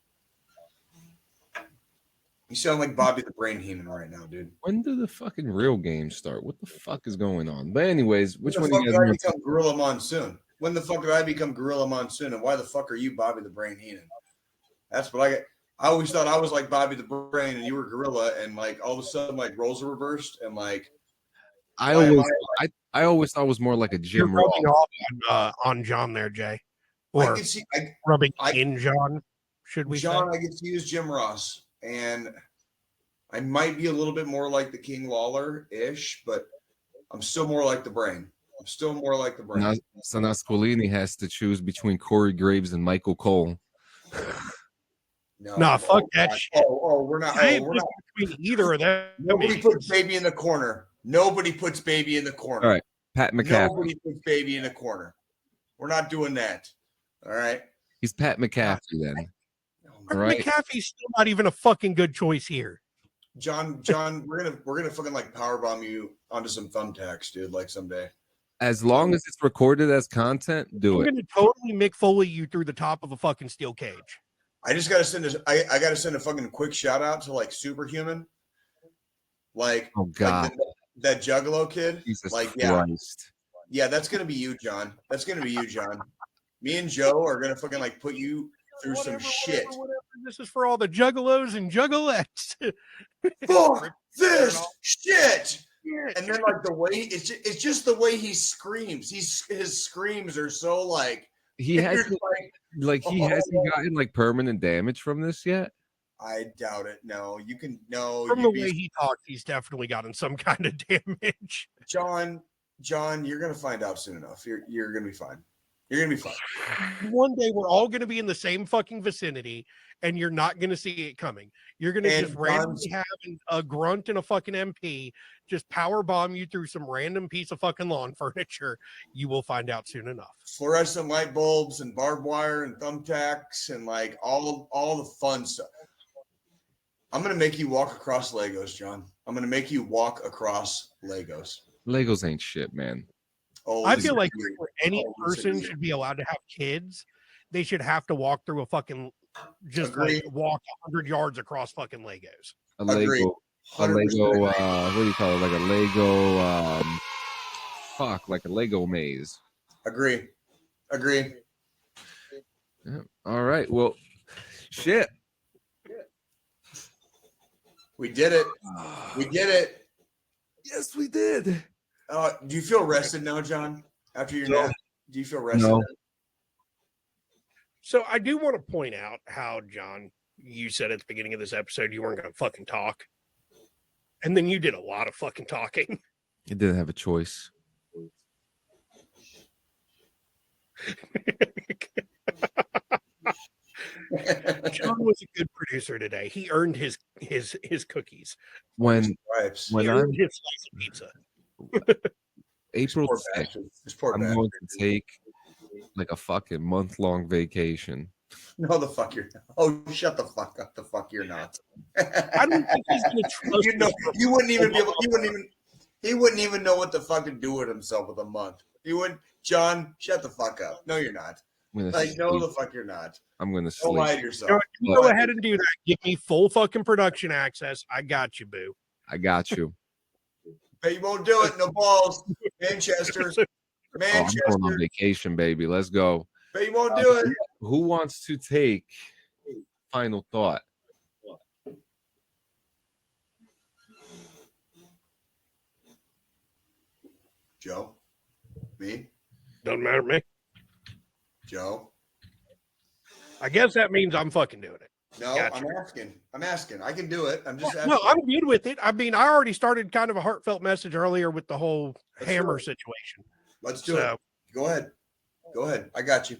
You sound like Bobby the Brain Heenan right now, dude. When do the fucking real games start? What the fuck is going on? But anyways, which one do you guys guys become Gorilla Monsoon? When the fuck did I become Gorilla Monsoon? And why the fuck are you Bobby the Brain Heenan? That's what I get. I always thought I was like Bobby the Brain and you were Gorilla, and like all of a sudden like roles are reversed and like I always thought it was more like a Jim You're rubbing off on John there, Jay. Or I can see rubbing in John, should we John, say? I get to use Jim Ross, and I might be a little bit more like the King Lawler-ish, but I'm still more like the Brain. I'm still more like the Brain. So now Spolini has to choose between Corey Graves and Michael Cole. No, fuck that shit. We're not between either of them. Nobody puts Baby in the corner. Nobody puts Baby in the corner. All right, Pat McCaffrey. Nobody puts Baby in the corner. We're not doing that. All right. He's Pat McCaffrey then. All right. McAfee's still not even a fucking good choice here. John, we're gonna fucking like powerbomb you onto some thumbtacks, dude. Like someday. As long as it's recorded as content, do it. I'm gonna totally Mick Foley you through the top of a fucking steel cage. I just gotta send I gotta send a fucking quick shout out to like Superhuman. Like, oh god, like that Juggalo kid. Jesus like Christ. Yeah, that's gonna be you, John. That's gonna be you, John. Me and Joe are gonna fucking like put you through some shit. Whatever. This is for all the juggalos and juggalettes. Fuck this shit. And then like the way it's just the way he screams. His screams are so like he hasn't he hasn't gotten like permanent damage from this yet. I doubt it. No, you can from the way he talks, he's definitely gotten some kind of damage. John, you're gonna find out soon enough. You're gonna be fine. You're gonna be fine. One day we're all gonna be in the same fucking vicinity, and you're not gonna see it coming. You're gonna just randomly have a grunt and a fucking MP just power bomb you through some random piece of fucking lawn furniture. You will find out soon enough. Fluorescent light bulbs and barbed wire and thumbtacks and like all the fun stuff. I'm gonna make you walk across Legos, John. I'm gonna make you walk across Legos. Legos ain't shit, man. Oh, I feel like any person should be allowed to have kids. They should have to walk through a fucking walk 100 yards across fucking Legos. A Lego. A 100%. Lego, what do you call it? Like a Lego, like a Lego maze. Agree. Yeah. All right. Well, shit. We did it. Yes, we did. Do you feel rested now, John? After your nap, do you feel rested? No. So I do want to point out how, John, you said at the beginning of this episode you weren't going to fucking talk. And then you did a lot of fucking talking. You didn't have a choice. John was a good producer today. He earned his cookies. When He I'm earned his slice of pizza. April Poor 6th, bastard. This poor I'm bastard. going to take like a fucking month-long vacation. No, the fuck you're not. Oh, shut the fuck up. The fuck you're not. I don't think he's going to trust You know, us. you wouldn't even be able. He wouldn't even know what the fuck to do with himself with a month. He wouldn't. John, shut the fuck up. No, you're not. I'm gonna Like, no, sleep. the fuck you're not. I'm gonna Don't sleep. lie to yourself. You go ahead and do that. Give me full fucking production access. I got you, boo. I got you. But you won't do it. No balls. Manchester. Oh, I'm Manchester. going on vacation, baby. Let's go. But you won't do it. Who wants to take final thought? Joe? Me? Doesn't matter to me. Joe? I guess that means I'm fucking doing it. No, Gotcha. I'm asking. I can do it. I'm just asking. No, I'm good with it. I mean, I already started kind of a heartfelt message earlier with the whole Let's hammer do it. situation. Let's do it. Go ahead. I got you.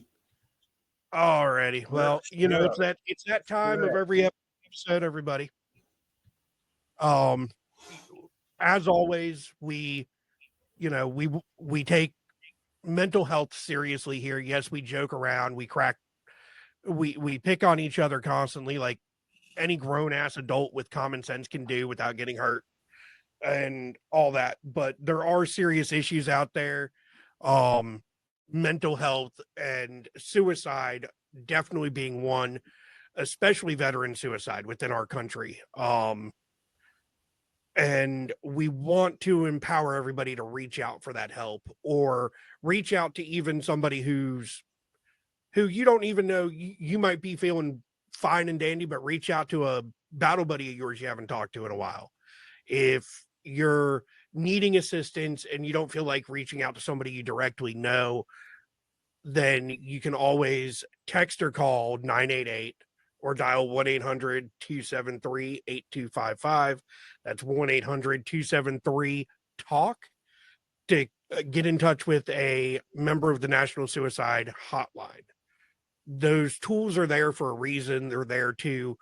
Alrighty. Well, you know, it's that time of every episode, everybody. As always, we take mental health seriously here. Yes, we joke around, we pick on each other constantly, like any grown-ass adult with common sense can do without getting hurt and all that. But there are serious issues out there. Mental health and suicide definitely being one, especially veteran suicide within our country. And we want to empower everybody to reach out for that help, or reach out to even somebody who you don't even know. You might be feeling fine and dandy, but reach out to a battle buddy of yours you haven't talked to in a while. If you're needing assistance and you don't feel like reaching out to somebody you directly know, then you can always text or call 988 or dial 1-800-273-8255. That's 1-800-273-TALK to get in touch with a member of the National Suicide Hotline. Those tools are there for a reason. They're there to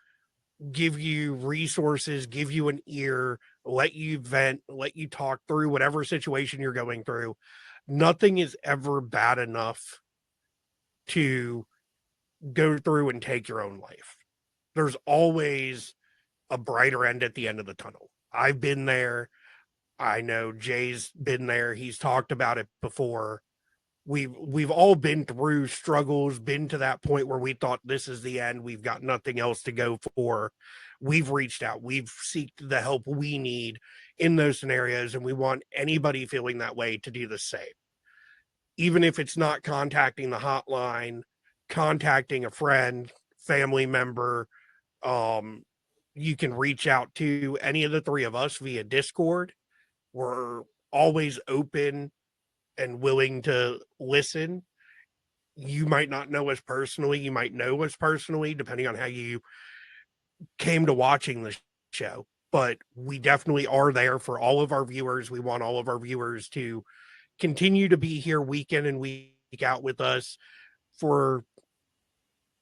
give you resources, give you an ear, let you vent, let you talk through whatever situation you're going through. Nothing is ever bad enough to go through and take your own life. There's always a brighter end at the end of the tunnel. I've been there. I know Jay's been there. He's talked about it before. We've all been through struggles, been to that point where we thought this is the end. We've got nothing else to go for. We've reached out. We've sought the help we need in those scenarios, and we want anybody feeling that way to do the same. Even if it's not contacting the hotline, contacting a friend, family member, you can reach out to any of the three of us via Discord. We're always open and willing to listen. You might not know us personally. You might know us personally, depending on how you came to watching the show. But we definitely are there for all of our viewers. We want all of our viewers to continue to be here week in and week out with us for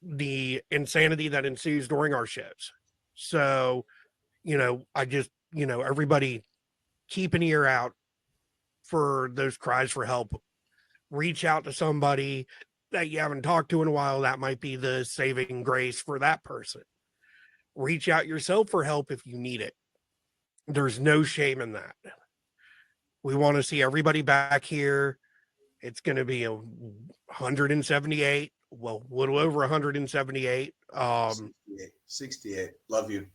the insanity that ensues during our shows. So, I just, everybody keep an ear out for those cries for help. Reach out to somebody that you haven't talked to in a while. That might be the saving grace for that person. Reach out yourself for help if you need it. There's no shame in that. We want to see everybody back here. It's going to be 178. Well, a little over 178. 68. Love you.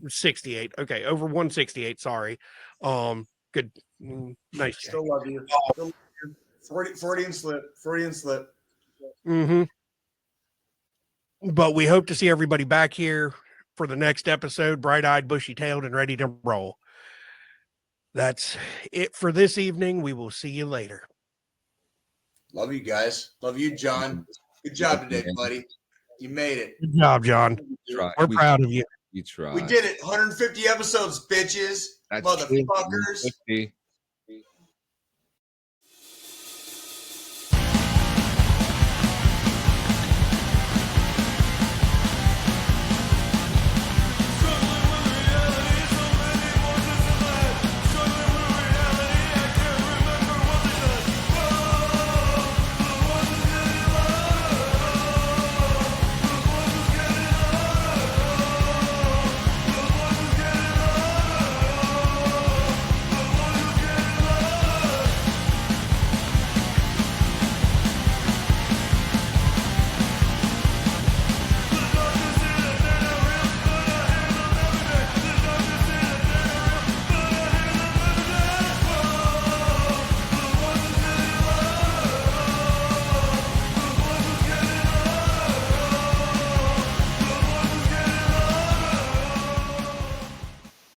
68. Okay, over 168. Sorry. Good. Nice. Still love you. Still love you. Freudian slip. Freudian slip. Mm-hmm. But we hope to see everybody back here for the next episode, bright-eyed, bushy-tailed, and ready to roll. That's it for this evening. We will see you later. Love you guys. Love you, John. Good job today, buddy. You made it. Good job, John. We're proud of you. You tried. We did it. 150 episodes, bitches. That's Motherfuckers. 50.